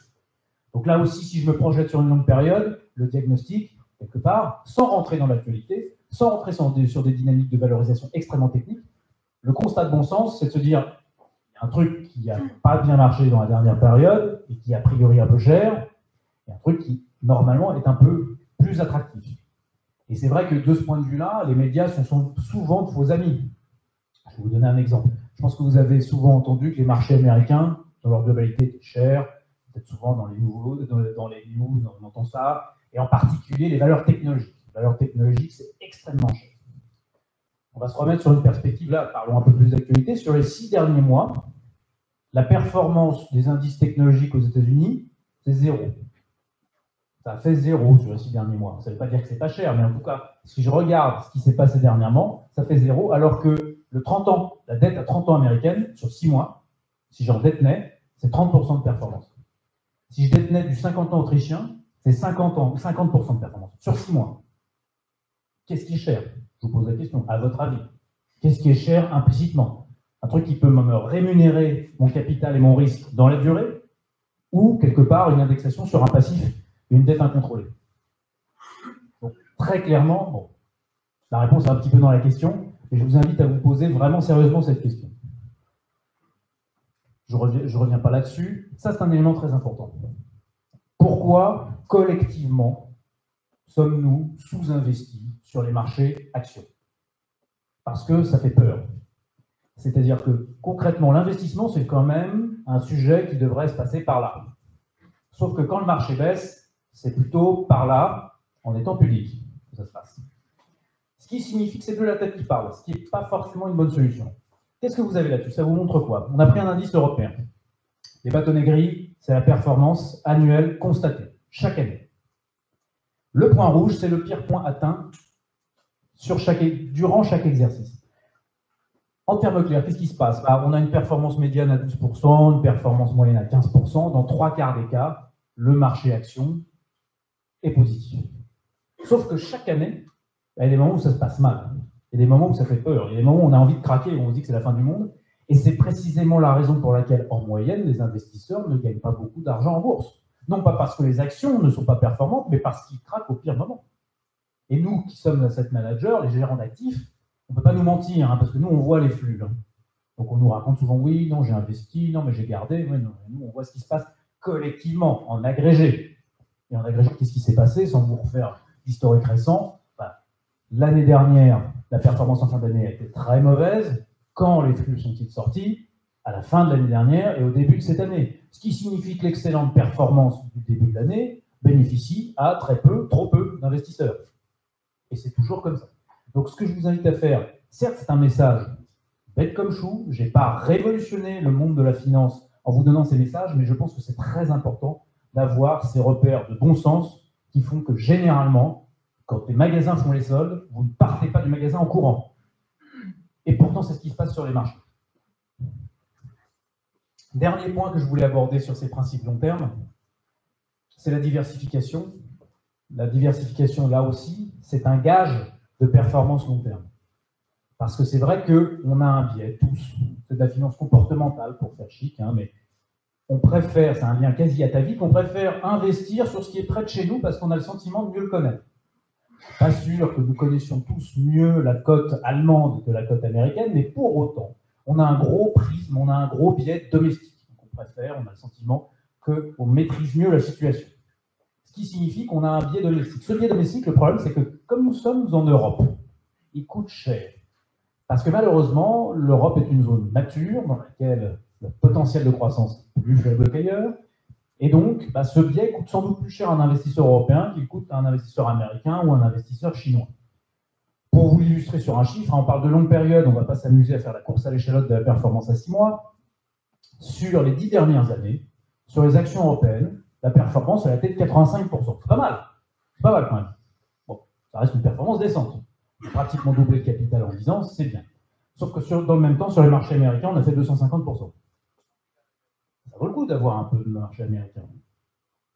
Donc là aussi, si je me projette sur une longue période, le diagnostic, quelque part, sans rentrer dans l'actualité, sans rentrer sur des dynamiques de valorisation extrêmement techniques, le constat de bon sens, c'est de se dire, il y a un truc qui n'a pas bien marché dans la dernière période et qui est a priori un peu cher, il y a un truc qui, normalement, est un peu plus attractif. Et c'est vrai que de ce point de vue-là, les médias sont souvent de faux amis. Je vais vous donner un exemple. Je pense que vous avez souvent entendu que les marchés américains, dans leur globalité, étaient chers, peut-être souvent dans les news, on entend ça, et en particulier les valeurs technologiques. Les valeurs technologiques, c'est extrêmement cher. On va se remettre sur une perspective, là, parlons un peu plus d'actualité. Sur les 6 derniers mois, la performance des indices technologiques aux États-Unis, c'est 0. Ça a fait 0 sur les 6 derniers mois. Ça ne veut pas dire que c'est pas cher, mais en tout cas, si je regarde ce qui s'est passé dernièrement, ça fait 0, alors que le 30 ans, la dette à 30 ans américaine, sur 6 mois, si j'en détenais, c'est 30% de performance. Si je détenais du 50 ans autrichien, c'est 50% de performance, sur 6 mois. Qu'est-ce qui est cher? Je vous pose la question, à votre avis. Qu'est-ce qui est cher implicitement? Un truc qui peut me rémunérer mon capital et mon risque dans la durée, ou quelque part une indexation sur un passif et une dette incontrôlée. Donc, très clairement, bon, la réponse est un petit peu dans la question, et je vous invite à vous poser vraiment sérieusement cette question. Je ne reviens pas là-dessus. Ça, c'est un élément très important. Pourquoi, collectivement, sommes-nous sous-investis sur les marchés actions? Parce que ça fait peur. C'est-à-dire que, concrètement, l'investissement, c'est quand même un sujet qui devrait se passer par là. Sauf que quand le marché baisse, c'est plutôt par là, en étant public, que ça se passe. Ce qui signifie que c'est de la tête qui parle, ce qui n'est pas forcément une bonne solution. Qu'est-ce que vous avez là-dessus? Ça vous montre quoi? On a pris un indice européen. Les bâtonnets gris, c'est la performance annuelle constatée, chaque année. Le point rouge, c'est le pire point atteint durant chaque exercice. En termes clairs, qu'est-ce qui se passe? On a une performance médiane à 12%, une performance moyenne à 15%. Dans 3/4 des cas, le marché action est positif. Sauf que chaque année, il y a des moments où ça se passe mal. Il y a des moments où ça fait peur. Il y a des moments où on a envie de craquer, où on se dit que c'est la fin du monde. Et c'est précisément la raison pour laquelle, en moyenne, les investisseurs ne gagnent pas beaucoup d'argent en bourse. Non pas parce que les actions ne sont pas performantes, mais parce qu'ils craquent au pire moment. Et nous, qui sommes asset managers, les gérants d'actifs, on ne peut pas nous mentir, hein, parce que nous, on voit les flux. Hein. Donc on nous raconte souvent, oui, non, j'ai investi, non, mais j'ai gardé. Oui, non. Nous, on voit ce qui se passe collectivement, en agrégé. Et en agrégé, qu'est-ce qui s'est passé, sans vous refaire l'historique récent? L'année dernière, la performance en fin d'année a été très mauvaise. Quand les flux sont-ils sortis? À la fin de l'année dernière et au début de cette année. Ce qui signifie que l'excellente performance du début de l'année bénéficie à trop peu d'investisseurs. Et c'est toujours comme ça. Donc ce que je vous invite à faire, certes c'est un message bête comme chou, je n'ai pas révolutionné le monde de la finance en vous donnant ces messages, mais je pense que c'est très important d'avoir ces repères de bon sens qui font que généralement, quand les magasins font les soldes, vous ne partez pas du magasin en courant. Et pourtant, c'est ce qui se passe sur les marchés. Dernier point que je voulais aborder sur ces principes long terme, c'est la diversification. La diversification, là aussi, c'est un gage de performance long terme. Parce que c'est vrai qu'on a un biais, tous, c'est de la finance comportementale pour faire chic, hein, mais on préfère, c'est un lien quasi atavique, on préfère investir sur ce qui est près de chez nous parce qu'on a le sentiment de mieux le connaître. Pas sûr que nous connaissions tous mieux la cote allemande que la cote américaine, mais pour autant, on a un gros prisme, on a un gros biais domestique. Donc on préfère, on a le sentiment qu'on maîtrise mieux la situation. Ce qui signifie qu'on a un biais domestique. Ce biais domestique, le problème, c'est que comme nous sommes en Europe, il coûte cher. Parce que malheureusement, l'Europe est une zone mature dans laquelle le potentiel de croissance est plus faible qu'ailleurs. Et donc, ce biais coûte sans doute plus cher à un investisseur européen qu'il coûte à un investisseur américain ou un investisseur chinois. Pour vous l'illustrer sur un chiffre, on parle de longue période, on ne va pas s'amuser à faire la course à l'échalote de la performance à 6 mois. Sur les 10 dernières années, sur les actions européennes, la performance elle a été de 85%. C'est pas mal. C'est pas mal quand même. Bon, ça reste une performance décente. Pratiquement doublé le capital en 10 ans, c'est bien. Sauf que dans le même temps, sur les marchés américains, on a fait 250%. Ça vaut le coup d'avoir un peu de marché américain.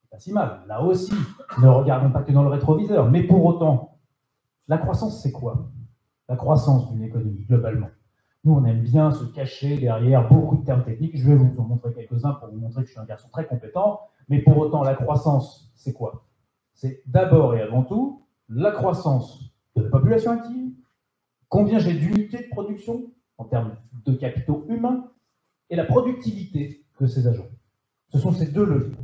C'est pas si mal. Là aussi, ne regardons pas que dans le rétroviseur. Mais pour autant, la croissance, c'est quoi? La croissance d'une économie, globalement. Nous, on aime bien se cacher derrière beaucoup de termes techniques. Je vais vous en montrer quelques-uns pour vous montrer que je suis un garçon très compétent. Mais pour autant, la croissance, c'est quoi? C'est d'abord et avant tout la croissance de la population active, combien j'ai d'unités de production en termes de capitaux humains, et la productivité de ces agents. Ce sont ces deux leviers.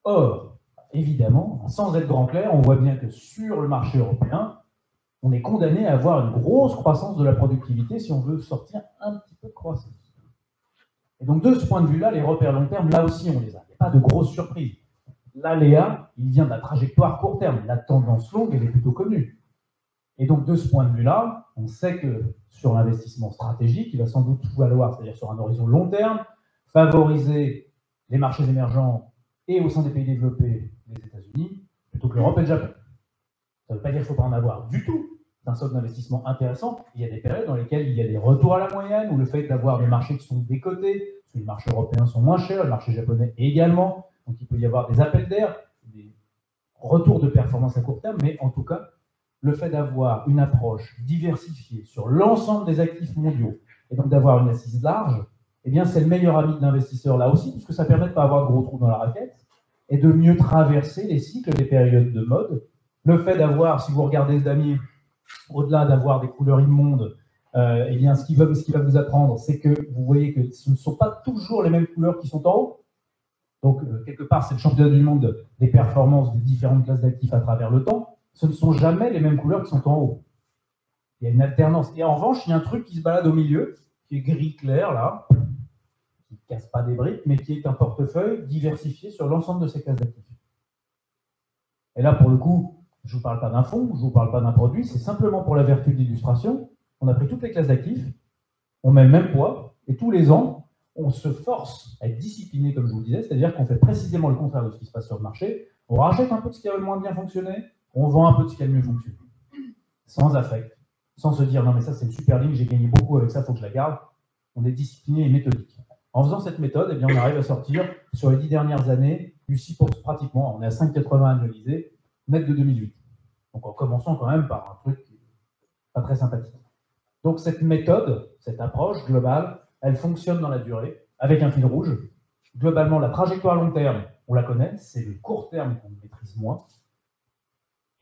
Or, évidemment, sans être grand clair, on voit bien que sur le marché européen, on est condamné à avoir une grosse croissance de la productivité si on veut sortir un petit peu de croissance. Et donc, de ce point de vue-là, les repères long terme, là aussi, on les a. Il n'y a pas de grosse surprise. L'aléa, il vient de la trajectoire court terme. La tendance longue, elle est plutôt connue. Et donc, de ce point de vue-là, on sait que sur l'investissement stratégique, il va sans doute valoir, c'est-à-dire sur un horizon long terme, favoriser les marchés émergents et au sein des pays développés, les États-Unis, plutôt que l'Europe et le Japon. Ça ne veut pas dire qu'il ne faut pas en avoir du tout. C'est un stock d'investissement intéressant. Il y a des périodes dans lesquelles il y a des retours à la moyenne, ou le fait d'avoir des marchés qui sont décotés, parce que les marchés européens sont moins chers, le marché japonais également. Donc, il peut y avoir des appels d'air, des retours de performance à court terme, mais en tout cas, le fait d'avoir une approche diversifiée sur l'ensemble des actifs mondiaux, et donc d'avoir une assise large, eh bien, c'est le meilleur ami de l'investisseur là aussi, puisque ça permet de ne pas avoir de gros trous dans la raquette, et de mieux traverser les cycles des périodes de mode. Le fait d'avoir, si vous regardez Damien, au-delà d'avoir des couleurs immondes, eh bien, ce qui va vous apprendre, c'est que vous voyez que ce ne sont pas toujours les mêmes couleurs qui sont en haut. Donc, quelque part, c'est le championnat du monde des performances des différentes classes d'actifs à travers le temps. Ce ne sont jamais les mêmes couleurs qui sont en haut. Il y a une alternance. Et en revanche, il y a un truc qui se balade au milieu, qui est gris clair, là, qui ne casse pas des briques, mais qui est un portefeuille diversifié sur l'ensemble de ces classes d'actifs. Et là, pour le coup, je ne vous parle pas d'un fonds, je ne vous parle pas d'un produit, c'est simplement pour la vertu de l'illustration. On a pris toutes les classes d'actifs, on met le même poids, et tous les ans, on se force à être discipliné, comme je vous le disais, c'est-à-dire qu'on fait précisément le contraire de ce qui se passe sur le marché. On rachète un peu de ce qui a le moins bien fonctionné, on vend un peu de ce qui a le mieux fonctionné. Sans affect, sans se dire « non mais ça c'est une super ligne, j'ai gagné beaucoup avec ça, il faut que je la garde ». On est discipliné et méthodique. En faisant cette méthode, eh bien, on arrive à sortir sur les 10 dernières années du 6% pratiquement, on est à 5,80 annualisé, net de 2008. Donc en commençant quand même par un truc pas très sympathique. Donc cette méthode, cette approche globale, elle fonctionne dans la durée, avec un fil rouge. Globalement, la trajectoire long terme, on la connaît, c'est le court terme qu'on maîtrise moins.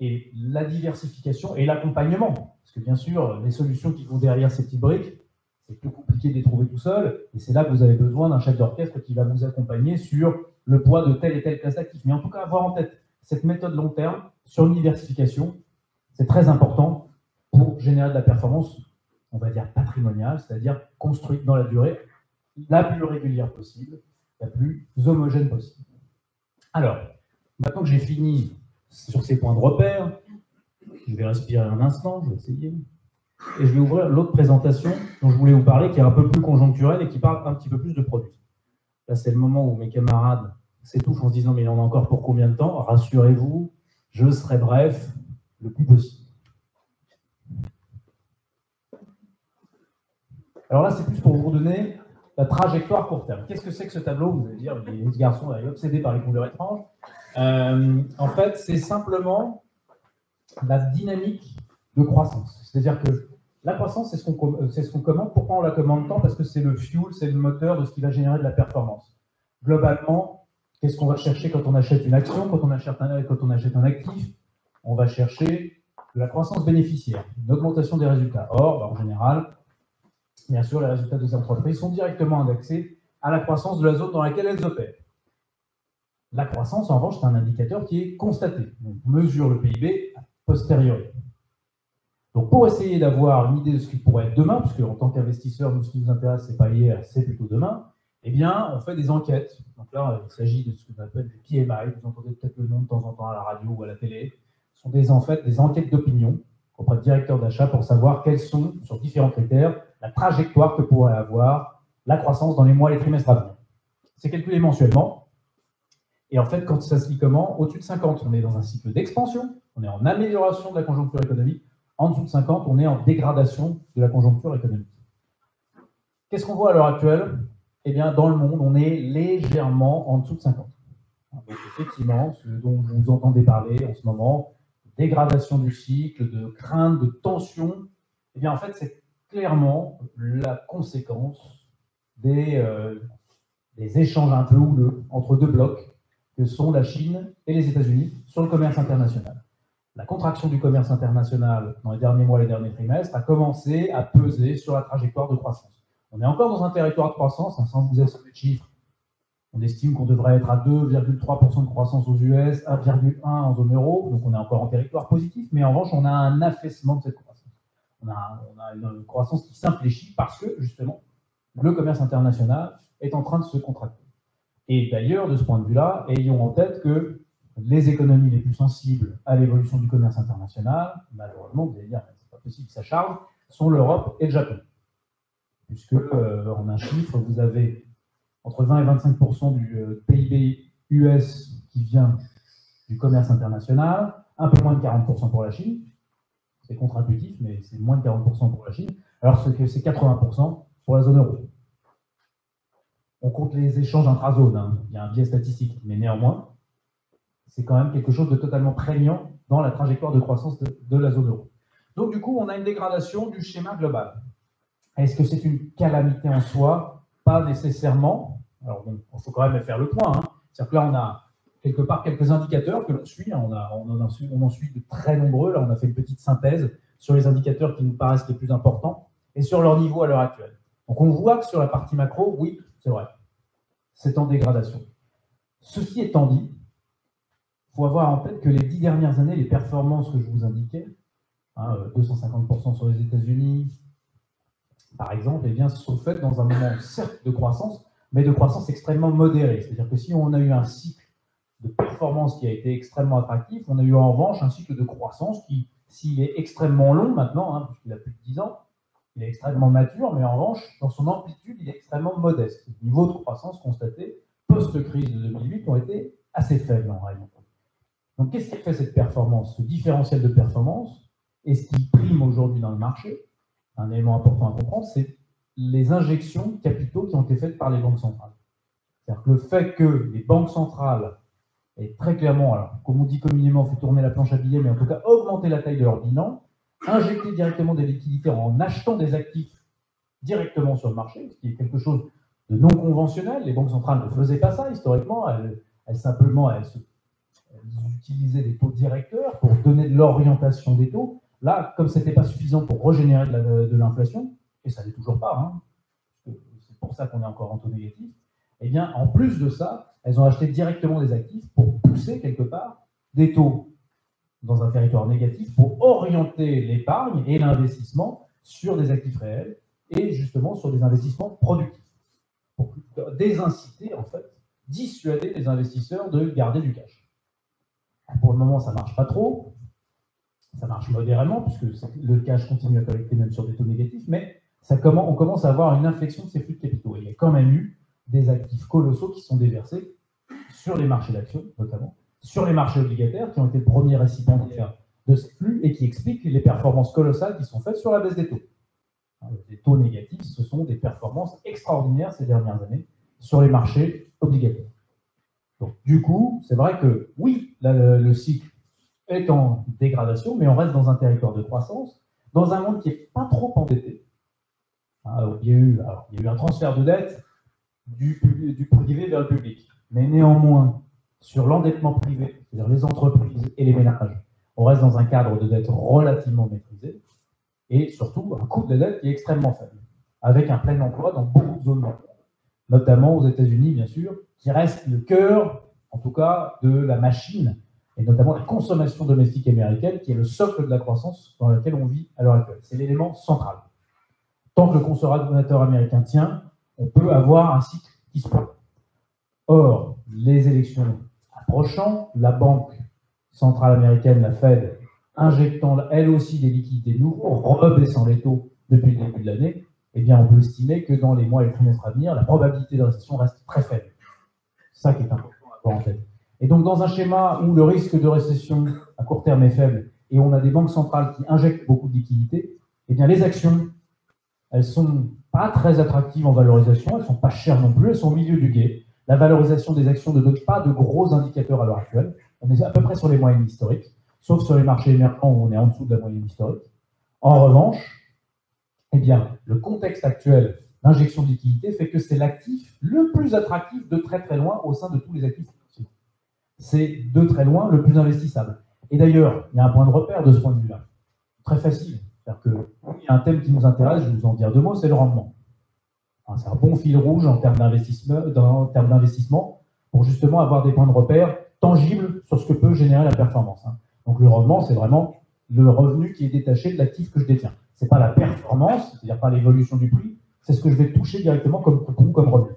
Et la diversification et l'accompagnement. Parce que bien sûr, les solutions qui vont derrière ces petites briques, c'est plus compliqué de les trouver tout seul. Et c'est là que vous avez besoin d'un chef d'orchestre qui va vous accompagner sur le poids de telle et telle classe d'actifs. Mais en tout cas, avoir en tête cette méthode long terme sur une diversification, c'est très important pour générer de la performance, on va dire patrimoniale, c'est-à-dire construite dans la durée, la plus régulière possible, la plus homogène possible. Alors, maintenant que j'ai fini sur ces points de repère, je vais respirer un instant, je vais essayer, et je vais ouvrir l'autre présentation dont je voulais vous parler, qui est un peu plus conjoncturelle et qui parle un petit peu plus de produits. Là, c'est le moment où mes camarades s'étouffent en se disant « mais il en a encore pour combien de temps ?» Rassurez-vous, je serai bref le plus possible. Alors là, c'est plus pour vous donner la trajectoire court terme. Qu'est-ce que c'est que ce tableau? Vous allez dire, les garçons sont obsédés par les couleurs étranges. En fait, c'est simplement la dynamique de croissance. C'est-à-dire que la croissance, c'est ce qu'on commande. Pourquoi on la commande tant? Parce que c'est le fuel, c'est le moteur de ce qui va générer de la performance. Globalement, qu'est-ce qu'on va chercher quand on achète une action, quand on achète un actif? On va chercher de la croissance bénéficiaire, une augmentation des résultats. Or, en général, bien sûr, les résultats des entreprises sont directement indexés à la croissance de la zone dans laquelle elles opèrent. La croissance, en revanche, c'est un indicateur qui est constaté. On mesure le PIB a posteriori. Donc, pour essayer d'avoir une idée de ce qui pourrait être demain, puisque en tant qu'investisseur, nous, ce qui nous intéresse, ce n'est pas hier, c'est plutôt demain, eh bien, on fait des enquêtes. Donc là, il s'agit de ce qu'on appelle des PMI. Vous entendez peut-être le nom de temps en temps à la radio ou à la télé. Ce sont en fait des enquêtes d'opinion auprès de directeurs d'achat pour savoir quels sont, sur différents critères, la trajectoire que pourrait avoir la croissance dans les mois et les trimestres à venir. C'est calculé mensuellement. Et en fait, quand ça se lit comment? Au-dessus de 50, on est dans un cycle d'expansion, on est en amélioration de la conjoncture économique. En dessous de 50, on est en dégradation de la conjoncture économique. Qu'est-ce qu'on voit à l'heure actuelle? Eh bien, dans le monde, on est légèrement en dessous de 50. Donc, effectivement, ce dont vous entendez parler en ce moment, dégradation du cycle, de crainte, de tension, eh bien, en fait, c'est clairement la conséquence des échanges un peu houleux entre deux blocs que sont la Chine et les États-Unis sur le commerce international. La contraction du commerce international dans les derniers mois, les derniers trimestres, a commencé à peser sur la trajectoire de croissance. On est encore dans un territoire de croissance, sans vous assommer de chiffres. On estime qu'on devrait être à 2,3% de croissance aux US, 1,1% en zone euro, donc on est encore en territoire positif, mais en revanche, on a un affaissement de cette croissance. On a une croissance qui s'infléchit parce que, justement, le commerce international est en train de se contracter. Et d'ailleurs, de ce point de vue-là, ayons en tête que les économies les plus sensibles à l'évolution du commerce international, malheureusement, vous allez dire, c'est pas possible que ça charge, sont l'Europe et le Japon. Puisque, en un chiffre, vous avez entre 20 et 25% du PIB US qui vient du commerce international, un peu moins de 40% pour la Chine. C'est contre-intuitif, mais c'est moins de 40% pour la Chine, alors que c'est 80% pour la zone euro. On compte les échanges intra-zones, hein. Il y a un biais statistique, mais néanmoins, c'est quand même quelque chose de totalement prégnant dans la trajectoire de croissance de la zone euro. Donc du coup, on a une dégradation du schéma global. Est-ce que c'est une calamité en soi? Pas nécessairement. Alors bon, il faut quand même faire le point. Hein. C'est-à-dire que là, on a quelque part quelques indicateurs que l'on suit. Hein. On en suit de très nombreux. Là, on a fait une petite synthèse sur les indicateurs qui nous paraissent les plus importants et sur leur niveau à l'heure actuelle. Donc on voit que sur la partie macro, oui, c'est vrai, c'est en dégradation. Ceci étant dit, il faut avoir en tête que les 10 dernières années, les performances que je vous indiquais, hein, 250% sur les États-Unis, par exemple, eh bien, sont faites dans un moment, certes, de croissance, mais de croissance extrêmement modérée. C'est-à-dire que si on a eu un cycle de performance qui a été extrêmement attractif, on a eu en revanche un cycle de croissance qui, s'il est extrêmement long maintenant, hein, puisqu'il a plus de 10 ans, il est extrêmement mature, mais en revanche, dans son amplitude, il est extrêmement modeste. Les niveaux de croissance constatés post-crise de 2008 ont été assez faibles en réalité. Donc, qu'est-ce qui fait cette performance, ce différentiel de performance? Et ce qui prime aujourd'hui dans le marché, un élément important à comprendre, c'est les injections de capitaux qui ont été faites par les banques centrales. C'est-à-dire que le fait que les banques centrales aient très clairement, alors, comme on dit communément, fait tourner la planche à billets, mais en tout cas augmenter la taille de leur bilan, injecter directement des liquidités en achetant des actifs directement sur le marché, ce qui est quelque chose de non conventionnel. Les banques centrales ne faisaient pas ça historiquement, elles utilisaient des taux directeurs pour donner de l'orientation des taux. Là, comme ce n'était pas suffisant pour régénérer de l'inflation, et ça n'est toujours pas, hein, c'est pour ça qu'on est encore en taux négatif, eh bien, en plus de ça, elles ont acheté directement des actifs pour pousser quelque part des taux dans un territoire négatif pour orienter l'épargne et l'investissement sur des actifs réels et justement sur des investissements productifs. Pour désinciter, en fait, dissuader les investisseurs de garder du cash. Pour le moment, ça ne marche pas trop. Ça marche modérément, puisque le cash continue à collecter même sur des taux négatifs, mais on commence à avoir une inflexion de ces flux de capitaux. Et il y a quand même eu des actifs colossaux qui sont déversés sur les marchés d'actions, notamment, sur les marchés obligataires, qui ont été le premier récipiendaire de ces flux et qui expliquent les performances colossales qui sont faites sur la baisse des taux. Les taux négatifs, ce sont des performances extraordinaires ces dernières années sur les marchés obligataires. Donc, du coup, c'est vrai que oui, le cycle est en dégradation, mais on reste dans un territoire de croissance, dans un monde qui n'est pas trop endetté. Il y a eu un transfert de dette du privé vers le public. Mais néanmoins, sur l'endettement privé, c'est-à-dire les entreprises et les ménages, on reste dans un cadre de dette relativement maîtrisé et surtout un coût de la dette qui est extrêmement faible, avec un plein emploi dans beaucoup de zones d'emploi, notamment aux États-Unis, bien sûr, qui reste le cœur, en tout cas, de la machine, et notamment la consommation domestique américaine, qui est le socle de la croissance dans laquelle on vit à l'heure actuelle. C'est l'élément central. Tant que le consommateur américain tient, on peut avoir un cycle qui se prend. Or, les élections approchant, la Banque centrale américaine, la Fed, injectant elle aussi des liquidités nouveaux, rebaissant les taux depuis le début de l'année, eh bien, on peut estimer que dans les mois et les trimestres à venir, la probabilité de récession reste très faible. C'est ça qui est important à avoir en tête. Et donc, dans un schéma où le risque de récession à court terme est faible et on a des banques centrales qui injectent beaucoup de liquidités, eh bien, les actions, elles sont pas très attractives en valorisation, elles sont pas chères non plus, elles sont au milieu du gué. La valorisation des actions ne donne pas de gros indicateurs à l'heure actuelle. On est à peu près sur les moyennes historiques, sauf sur les marchés émergents où on est en dessous de la moyenne historique. En revanche, eh bien, le contexte actuel d'injection de liquidité fait que c'est l'actif le plus attractif de très très loin au sein de tous les actifs financiers. C'est de très loin le plus investissable. Et d'ailleurs, il y a un point de repère de ce point de vue-là. Très facile. C'est-à-dire qu'il y a un thème qui nous intéresse, je vais vous en dire deux mots, c'est le rendement. C'est un bon fil rouge en termes d'investissement pour justement avoir des points de repère tangibles sur ce que peut générer la performance. Donc le rendement, c'est vraiment le revenu qui est détaché de l'actif que je détiens. Ce n'est pas la performance, c'est-à-dire pas l'évolution du prix, c'est ce que je vais toucher directement comme coupon, comme revenu.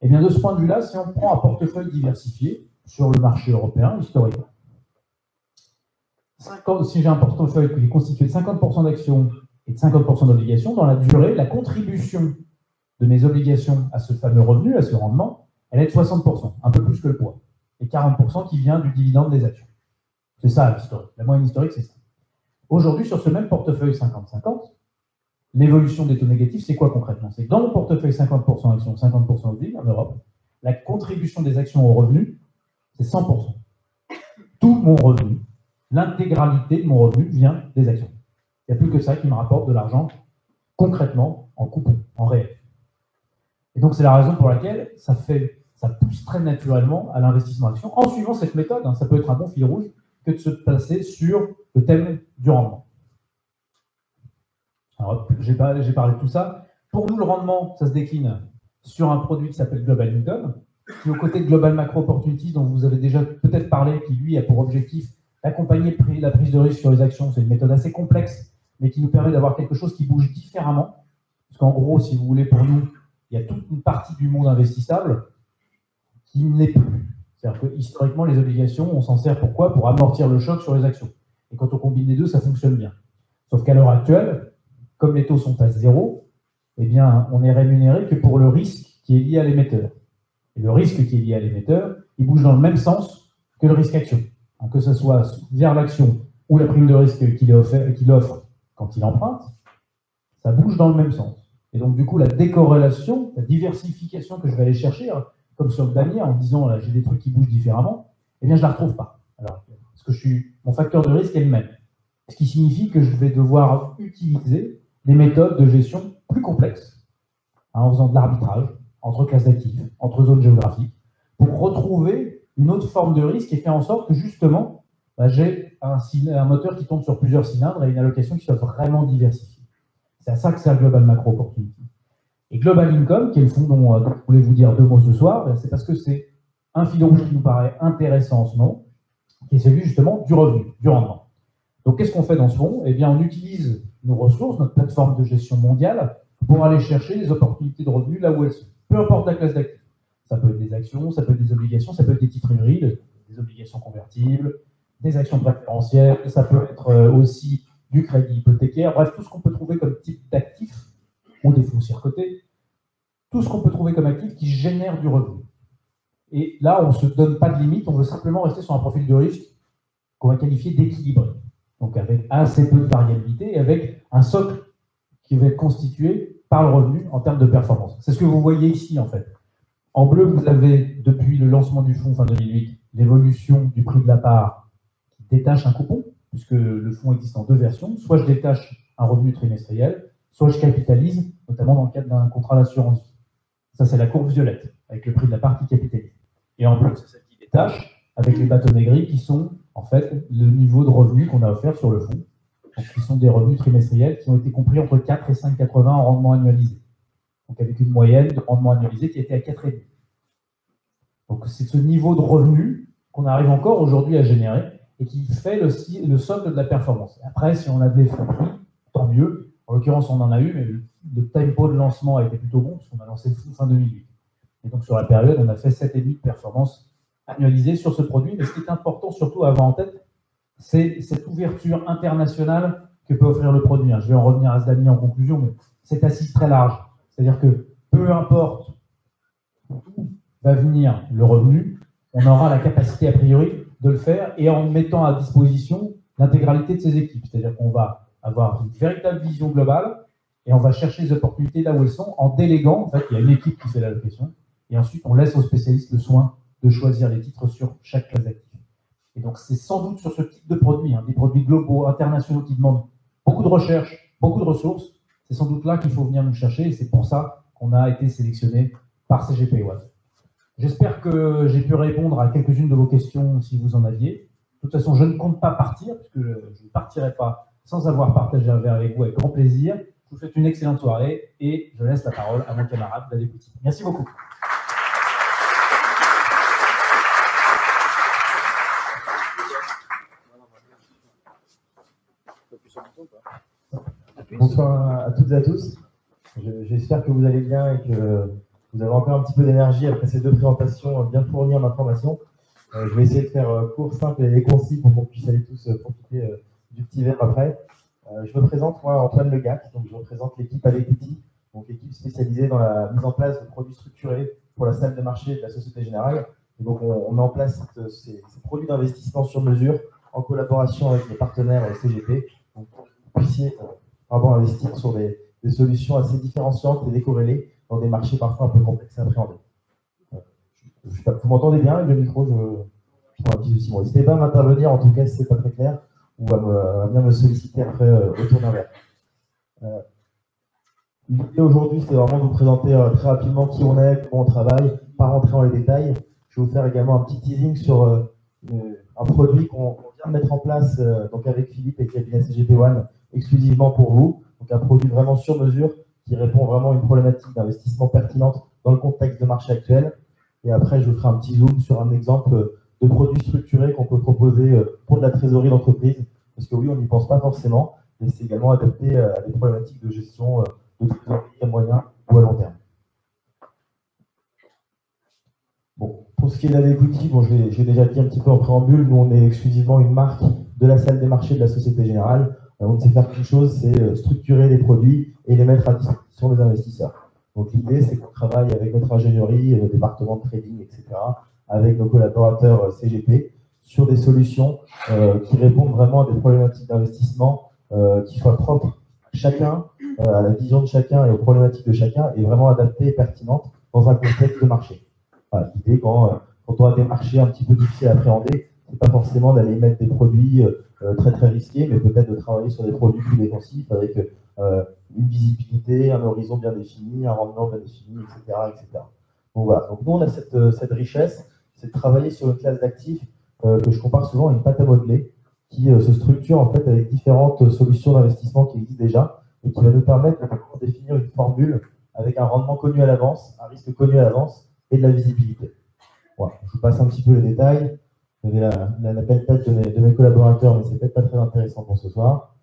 Et bien de ce point de vue-là, si on prend un portefeuille diversifié sur le marché européen, historiquement, si j'ai un portefeuille qui est constitué de 50% d'actions et de 50% d'obligations, dans la durée, la contribution de mes obligations à ce fameux revenu, à ce rendement, elle est de 60%, un peu plus que le poids, et 40% qui vient du dividende des actions. C'est ça l'historique. La moyenne historique, c'est ça. Aujourd'hui, sur ce même portefeuille 50-50, l'évolution des taux négatifs, c'est quoi concrètement? C'est que dans mon portefeuille 50% actions, 50% obligations en Europe, la contribution des actions au revenu, c'est 100%. Tout mon revenu, l'intégralité de mon revenu vient des actions. Il n'y a plus que ça qui me rapporte de l'argent concrètement en coupon, en réel. Et donc, c'est la raison pour laquelle ça pousse très naturellement à l'investissement action en suivant cette méthode. Ça peut être un bon fil rouge que de se placer sur le thème du rendement. Alors, j'ai parlé de tout ça. Pour nous, le rendement, ça se décline sur un produit qui s'appelle Global Income, qui est aux côtés de Global Macro Opportunities, dont vous avez déjà peut-être parlé, qui lui a pour objectif d'accompagner la prise de risque sur les actions. C'est une méthode assez complexe, mais qui nous permet d'avoir quelque chose qui bouge différemment. Parce qu'en gros, si vous voulez, pour nous, il y a toute une partie du monde investissable qui ne l'est plus. C'est-à-dire que historiquement, les obligations, on s'en sert pour quoi? Pour amortir le choc sur les actions. Et quand on combine les deux, ça fonctionne bien. Sauf qu'à l'heure actuelle, comme les taux sont à zéro, eh bien, on est rémunéré que pour le risque qui est lié à l'émetteur. Et le risque qui est lié à l'émetteur, il bouge dans le même sens que le risque action. Donc, que ce soit vers l'action ou la prime de risque qu'il offre quand il emprunte, ça bouge dans le même sens. Et donc, du coup, la décorrélation, la diversification que je vais aller chercher, comme sur le damier, en disant j'ai des trucs qui bougent différemment, eh bien, je ne la retrouve pas. Alors, parce que mon facteur de risque est le même. Ce qui signifie que je vais devoir utiliser des méthodes de gestion plus complexes, en faisant de l'arbitrage entre classes d'actifs, entre zones géographiques, pour retrouver une autre forme de risque et faire en sorte que justement, j'ai un moteur qui tourne sur plusieurs cylindres et une allocation qui soit vraiment diversifiée. C'est à ça que sert Global Macro Opportunity. Et Global Income, qui est le fonds dont je voulais vous dire deux mots ce soir, c'est parce que c'est un fil rouge qui nous paraît intéressant en ce moment, qui est celui justement du revenu, du rendement. Donc qu'est-ce qu'on fait dans ce fonds? Eh bien, on utilise nos ressources, notre plateforme de gestion mondiale, pour aller chercher les opportunités de revenus là où elles sont. Peu importe la classe d'actifs. Ça peut être des actions, ça peut être des obligations, ça peut être des titres hybrides, des obligations convertibles, des actions préférentielles, ça peut être aussi du crédit hypothécaire, bref, tout ce qu'on peut trouver comme type d'actifs, ou des foncières cotées, tout ce qu'on peut trouver comme actif qui génère du revenu. Et là, on ne se donne pas de limite, on veut simplement rester sur un profil de risque qu'on va qualifier d'équilibré. Donc avec assez peu de variabilité et avec un socle qui va être constitué par le revenu en termes de performance. C'est ce que vous voyez ici, en fait. En bleu, vous avez, depuis le lancement du fonds fin 2008, l'évolution du prix de la part qui détache un coupon, puisque le fonds existe en deux versions. Soit je détache un revenu trimestriel, soit je capitalise, notamment dans le cadre d'un contrat d'assurance vie. Ça, c'est la courbe violette, avec le prix de la part qui capitalise. Et en bleu, c'est celle qui détache, avec les bâtonnets gris qui sont, en fait, le niveau de revenu qu'on a offert sur le fonds. Donc, qui sont des revenus trimestriels qui ont été compris entre 4 et 5,80 en rendement annualisé. Donc, avec une moyenne de rendement annualisé qui était à 4,5. Donc, c'est ce niveau de revenu qu'on arrive encore aujourd'hui à générer et qui fait le socle de la performance. Et après, si on a des fonds pris, tant mieux. En l'occurrence, on en a eu, mais le tempo de lancement a été plutôt bon, puisqu'on a lancé le fonds fin 2008. Et donc, sur la période, on a fait 7,5 de performance annualisée sur ce produit. Mais ce qui est important, surtout à avoir en tête, c'est cette ouverture internationale que peut offrir le produit. Je vais en revenir à ce damier en conclusion, mais c'est assise très large. C'est-à-dire que peu importe d'où va venir le revenu, on aura la capacité a priori de le faire et en mettant à disposition l'intégralité de ces équipes. C'est-à-dire qu'on va avoir une véritable vision globale et on va chercher les opportunités là où elles sont en déléguant. En fait, il y a une équipe qui fait l'allocation et ensuite on laisse aux spécialistes le soin de choisir les titres sur chaque classe d'actifs. Et donc, c'est sans doute sur ce type de produits, des produits globaux, internationaux qui demandent beaucoup de recherche, beaucoup de ressources. C'est sans doute là qu'il faut venir nous chercher et c'est pour ça qu'on a été sélectionné par CGP One. J'espère que j'ai pu répondre à quelques-unes de vos questions si vous en aviez. De toute façon, je ne compte pas partir, puisque je ne partirai pas sans avoir partagé un verre avec vous avec grand plaisir. Je vous souhaite une excellente soirée et je laisse la parole à mon camarade David Petit. Merci beaucoup. Bonsoir à toutes et à tous. J'espère que vous allez bien et que vous avez encore un petit peu d'énergie après ces deux présentations bien fournies en informations. Je vais essayer de faire court, simple et concis pour qu'on puisse aller tous profiter du petit verre après. Je me présente, moi, Antoine Legac, donc je représente l'équipe Avec Petit, donc l'équipe spécialisée dans la mise en place de produits structurés pour la salle de marché de la Société Générale. Et donc on met en place ces produits d'investissement sur mesure en collaboration avec les partenaires CGP, donc pour que vous puissiez investir sur des solutions assez différenciantes et décorrélées dans des marchés parfois un peu complexes à appréhender. Vous m'entendez bien avec le micro? Je prends un petit souci. Bon, n'hésitez pas à m'intervenir, en tout cas si ce n'est pas très clair, ou à bien me solliciter après autour d'un verre. L'idée aujourd'hui, c'est vraiment de vous présenter très rapidement qui on est, comment on travaille, pas rentrer dans les détails. Je vais vous faire également un petit teasing sur un produit qu'on vient de mettre en place donc avec Philippe et le cabinet CGP One exclusivement pour vous. Donc un produit vraiment sur mesure qui répond vraiment à une problématique d'investissement pertinente dans le contexte de marché actuel. Et après, je vous ferai un petit zoom sur un exemple de produit structuré qu'on peut proposer pour de la trésorerie d'entreprise. Parce que oui, on n'y pense pas forcément, mais c'est également adapté à des problématiques de gestion de trésorerie à moyen ou à long terme. Bon, pour ce qui est d'Adéquity, bon, j'ai déjà dit un petit peu en préambule, nous on est exclusivement une marque de la salle des marchés de la Société Générale. On ne sait faire qu'une chose, c'est structurer les produits et les mettre à disposition des investisseurs. Donc l'idée, c'est qu'on travaille avec notre ingénierie, le département de trading, etc., avec nos collaborateurs CGP, sur des solutions qui répondent vraiment à des problématiques d'investissement qui soient propres à chacun, à la vision de chacun et aux problématiques de chacun, et vraiment adaptées et pertinentes dans un contexte de marché. Voilà, l'idée, quand on a des marchés un petit peu difficiles à appréhender, c'est pas forcément d'aller mettre des produits très très risqués, mais peut-être de travailler sur des produits plus défensifs avec une visibilité, un horizon bien défini, un rendement bien défini, etc. etc. Donc voilà, donc nous on a cette richesse, c'est de travailler sur une classe d'actifs que je compare souvent à une pâte à modeler qui se structure en fait avec différentes solutions d'investissement qui existent déjà et qui va nous permettre de définir une formule avec un rendement connu à l'avance, un risque connu à l'avance et de la visibilité. Voilà, je vous passe un petit peu les détails. Vous avez la belle tête de mes collaborateurs, mais c'est peut-être pas très intéressant pour ce soir.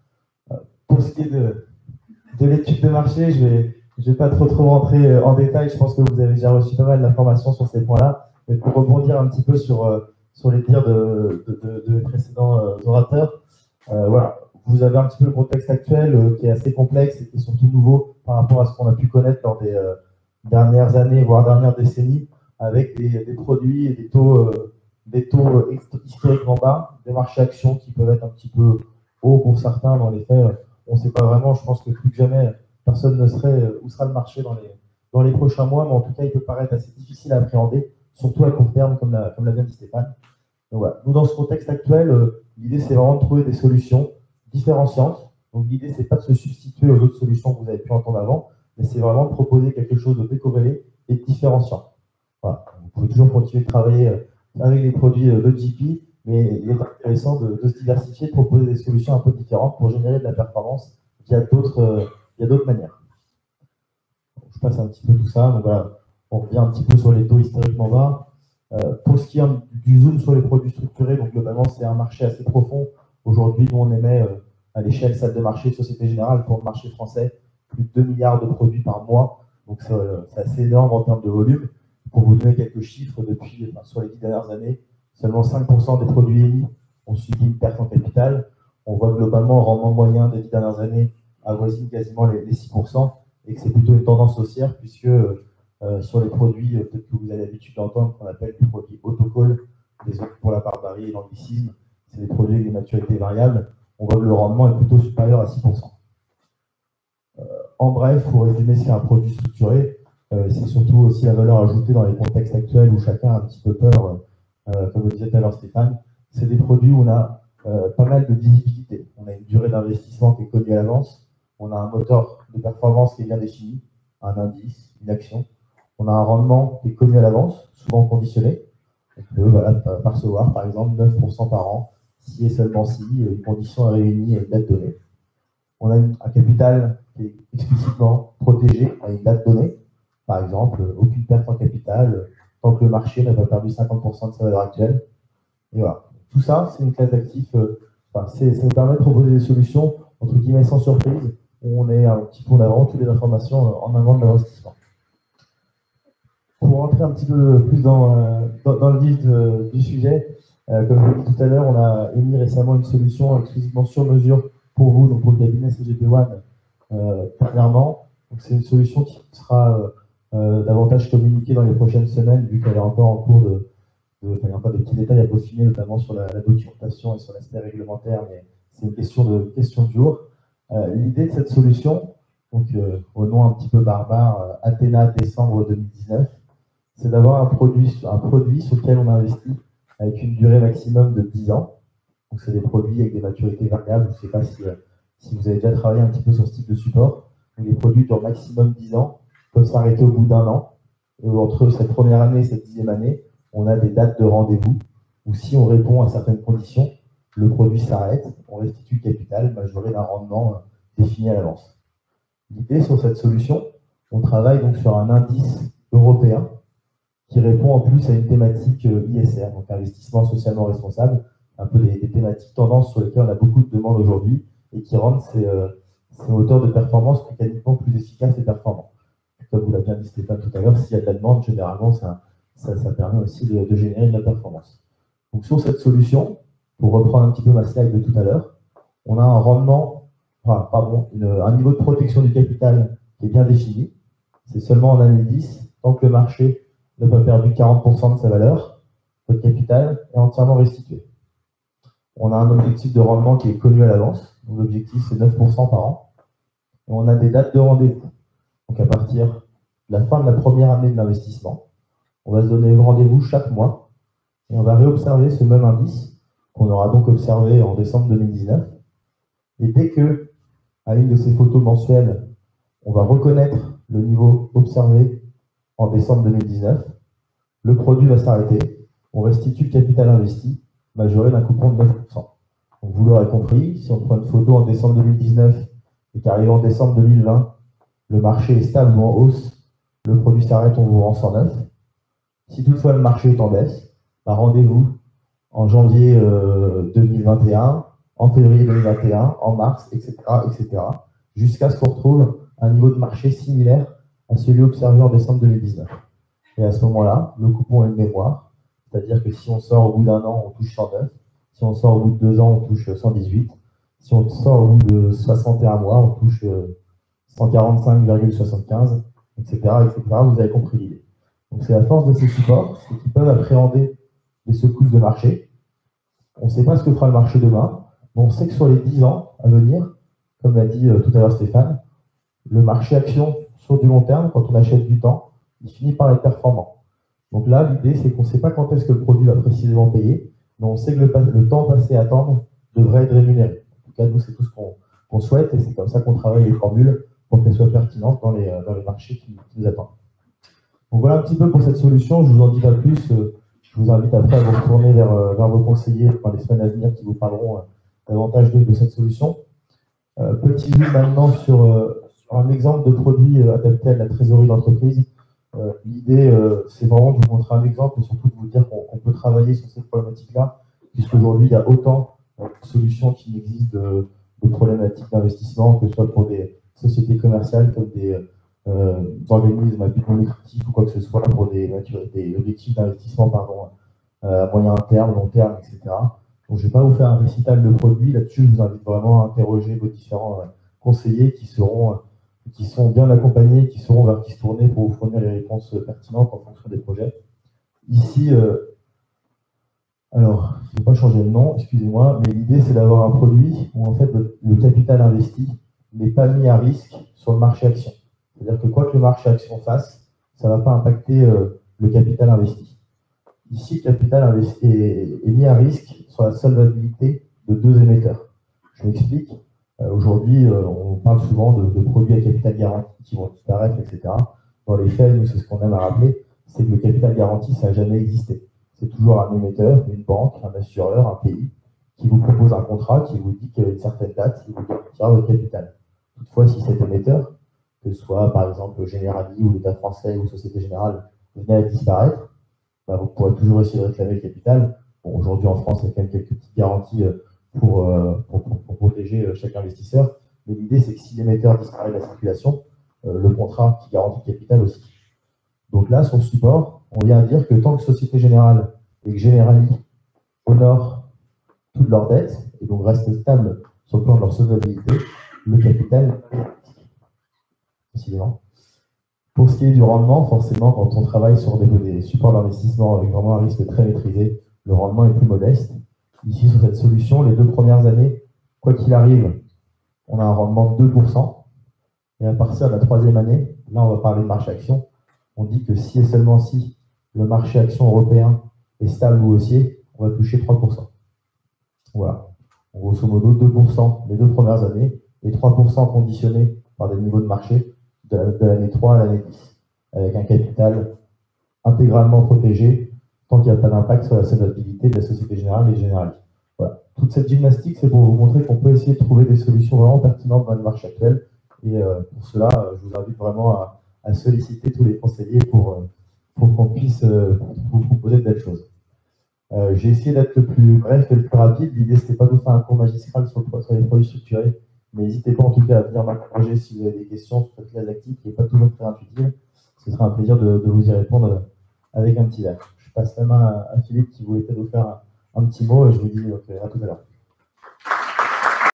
Pour ce qui est de l'étude de marché, je vais pas trop rentrer en détail. Je pense que vous avez déjà reçu pas mal d'informations sur ces points-là. Mais pour rebondir un petit peu sur les dires de mes précédents orateurs, voilà, vous avez un petit peu le contexte actuel qui est assez complexe et qui est surtout nouveau par rapport à ce qu'on a pu connaître dans des dernières années, voire dernières décennies, avec des produits et des taux historiquement bas, des marchés actions qui peuvent être un petit peu hauts pour certains. Dans les faits, on ne sait pas vraiment. Je pense que plus que jamais, personne ne sait où sera le marché dans les prochains mois, mais en tout cas, il peut paraître assez difficile à appréhender, surtout à court terme, comme l'a bien dit Stéphane. Donc voilà. Nous, dans ce contexte actuel, l'idée, c'est vraiment de trouver des solutions différenciantes. Donc l'idée, c'est pas de se substituer aux autres solutions que vous avez pu entendre avant, mais c'est vraiment de proposer quelque chose de décorrélé et de différenciant. Voilà. Vous pouvez toujours continuer de travailler avec des produits de GP, mais il est intéressant de se diversifier, de proposer des solutions un peu différentes pour générer de la performance via d'autres manières. Je passe un petit peu tout ça. Donc voilà, on revient un petit peu sur les taux historiquement bas. Pour ce qui est du zoom sur les produits structurés, donc globalement, c'est un marché assez profond. Aujourd'hui, nous, on émet à l'échelle salle de marché Société Générale pour le marché français plus de 2 milliards de produits par mois. Donc c'est assez énorme en termes de volume. Pour vous donner quelques chiffres, sur les 10 dernières années, seulement 5% des produits émis ont subi une perte en capital. On voit globalement le rendement moyen des 10 dernières années avoisine quasiment les 6%, et que c'est plutôt une tendance haussière puisque sur les produits, peut-être que vous avez l'habitude d'entendre, qu'on appelle des produits autocall, désolé pour la barbarie et l'anglicisme, c'est des produits avec des maturités variables, on voit que le rendement est plutôt supérieur à 6%. En bref, pour résumer ce qu'est un produit structuré, c'est surtout aussi la valeur ajoutée dans les contextes actuels où chacun a un petit peu peur, comme le disait tout à l'heure Stéphane. C'est des produits où on a pas mal de visibilité. On a une durée d'investissement qui est connue à l'avance, on a un moteur de performance qui est bien défini, un indice, une action. On a un rendement qui est connu à l'avance, souvent conditionné. On peut percevoir par exemple 9% par an, si et seulement si une condition est réunie à une date donnée. On a un capital qui est explicitement protégé à une date donnée. Par exemple, aucune perte en capital tant que le marché n'a pas perdu 50% de sa valeur actuelle. Et voilà. Tout ça, c'est une classe d'actifs. Ça nous permet de proposer des solutions, entre guillemets, sans surprise, où on est un petit peu en avant toutes les informations en amont de l'investissement. Pour rentrer un petit peu plus dans le vif du sujet, comme je l'ai dit tout à l'heure, on a émis récemment une solution exclusivement sur mesure pour vous, donc pour le cabinet CGP One, dernièrement. C'est une solution qui sera davantage communiquée dans les prochaines semaines, vu qu'elle est encore en cours il y a encore des petits détails à peaufiner, notamment sur la documentation et sur l'aspect réglementaire, mais c'est une question de jour. L'idée de cette solution, donc au nom un petit peu barbare, Athéna décembre 2019, c'est d'avoir un produit sur lequel on investit avec une durée maximum de 10 ans. Donc c'est des produits avec des maturités variables. Je ne sais pas si vous avez déjà travaillé un petit peu sur ce type de support. Donc les produits durent maximum 10 ans, peuvent s'arrêter au bout d'un an. Et entre cette première année et cette 10e année, on a des dates de rendez-vous où si on répond à certaines conditions, le produit s'arrête, on restitue le capital majoré d'un rendement défini à l'avance. L'idée sur cette solution, on travaille donc sur un indice européen qui répond en plus à une thématique ISR, donc investissement socialement responsable, un peu des thématiques tendances sur lesquelles on a beaucoup de demandes aujourd'hui et qui rendent ces moteurs de performance mécaniquement plus efficaces et performants. Comme vous l'avez bien dit Stéphane tout à l'heure, s'il y a de la demande, généralement, ça permet aussi de générer de la performance. Donc sur cette solution, pour reprendre un petit peu ma slide de tout à l'heure, on a un rendement, un niveau de protection du capital qui est bien défini. C'est seulement en année 10, tant que le marché n'a pas perdu 40% de sa valeur, votre capital est entièrement restitué. On a un objectif de rendement qui est connu à l'avance. L'objectif, c'est 9% par an. Et on a des dates de rendez-vous. Donc à partir de la fin de la première année de l'investissement, on va se donner rendez-vous chaque mois et on va réobserver ce même indice qu'on aura donc observé en décembre 2019. Et dès que, à une de ces photos mensuelles, on va reconnaître le niveau observé en décembre 2019, le produit va s'arrêter, on restitue le capital investi, majoré d'un coupon de 9%. Donc vous l'aurez compris, si on prend une photo en décembre 2019 et qu'arrive en décembre 2020, le marché est stable ou en hausse, le produit s'arrête, on vous rend 109. Si toutefois le marché est en baisse, rendez-vous en janvier 2021, en février 2021, en mars, etc., jusqu'à ce qu'on retrouve un niveau de marché similaire à celui observé en décembre 2019. Et à ce moment-là, le coupon est de mémoire, c'est-à-dire que si on sort au bout d'un an, on touche 109, si on sort au bout de 2 ans, on touche 118, si on sort au bout de 61 mois, on touche 145,75, etc., etc. Vous avez compris l'idée. Donc c'est la force de ces supports, c'est qu'ils peuvent appréhender les secousses de marché. On ne sait pas ce que fera le marché demain, mais on sait que sur les 10 ans à venir, comme l'a dit tout à l'heure Stéphane, le marché action sur du long terme, quand on achète du temps, il finit par être performant. Donc là, l'idée, c'est qu'on ne sait pas quand est-ce que le produit va précisément payer, mais on sait que le temps passé à attendre devrait être rémunéré. En tout cas, nous, c'est tout ce qu'on souhaite et c'est comme ça qu'on travaille les formules pour qu'elles soient pertinentes dans les marchés qui nous attendent. Donc voilà un petit peu pour cette solution. Je ne vous en dis pas plus. Je vous invite après à vous retourner vers vos conseillers dans les semaines à venir qui vous parleront davantage de cette solution. Petit vue maintenant sur un exemple de produit adapté à la trésorerie d'entreprise. L'idée, c'est vraiment de vous montrer un exemple et surtout de vous dire qu'on peut travailler sur cette problématique-là, puisqu'aujourd'hui, il y a autant de solutions qui existent de problématiques d'investissement, que ce soit pour des sociétés commerciales comme des organismes à but non lucratif ou quoi que ce soit, pour des objectifs d'investissement à moyen terme, long terme, etc. Donc, je ne vais pas vous faire un récital de produits. Là-dessus, je vous invite vraiment à interroger vos différents conseillers qui seront qui sont bien accompagnés, qui sauront vers qui se tourner pour vous fournir les réponses pertinentes en fonction des projets. Ici, alors, je ne vais pas changer de nom, excusez-moi, mais l'idée c'est d'avoir un produit où en fait le capital investi n'est pas mis à risque sur le marché action. C'est-à-dire que quoi que le marché action fasse, ça ne va pas impacter le capital investi. Ici, le capital investi est mis à risque sur la solvabilité de deux émetteurs. Je m'explique. Aujourd'hui, on parle souvent de produits à capital garanti qui vont disparaître, etc. Dans les faits, nous, c'est ce qu'on aime à rappeler, c'est que le capital garanti, ça n'a jamais existé. C'est toujours un émetteur, une banque, un assureur, un pays, qui vous propose un contrat, qui vous dit qu'à une certaine date, il vous garantira votre capital. Toutefois, si cet émetteur, que ce soit par exemple Generali ou l'État français ou Société Générale, venait à disparaître, bah, vous pourrez toujours essayer de réclamer le capital. Bon, aujourd'hui, en France, il y a quand même quelques petites garanties pour protéger chaque investisseur. Mais l'idée, c'est que si l'émetteur disparaît de la circulation, le contrat qui garantit le capital aussi. Donc là, sur le support, on vient dire que tant que Société Générale et que Generali honorent toutes leurs dettes et donc restent stables sur le plan de leur solvabilité, le capital décidément. Pour ce qui est du rendement, forcément, quand on travaille sur des supports d'investissement avec vraiment un risque très maîtrisé, le rendement est plus modeste. Ici, sur cette solution, les 2 premières années, quoi qu'il arrive, on a un rendement de 2%. Et à partir de la 3e année, là, on va parler de marché action. On dit que si et seulement si le marché action européen est stable ou haussier, on va toucher 3%. Voilà. En grosso modo, 2% les 2 premières années et 3% conditionnés par des niveaux de marché de l'année 3 à l'année 10, avec un capital intégralement protégé tant qu'il n'y a pas d'impact sur la solvabilité de la Société Générale et Generali. Voilà. Toute cette gymnastique, c'est pour vous montrer qu'on peut essayer de trouver des solutions vraiment pertinentes dans le marché actuel. Et pour cela, je vous invite vraiment à solliciter tous les conseillers pour qu'on puisse vous proposer de belles choses. J'ai essayé d'être le plus bref et le plus rapide. L'idée, ce n'était pas de faire un cours magistral sur les produits structurés, mais n'hésitez pas en tout cas à venir m'encourager si vous avez des questions sur cette classe active qui n'est pas toujours très intuitive. Ce sera un plaisir de vous y répondre avec un petit verre. Je passe la main à Philippe qui voulait peut-être vous faire un petit mot et je vous dis à tout à l'heure.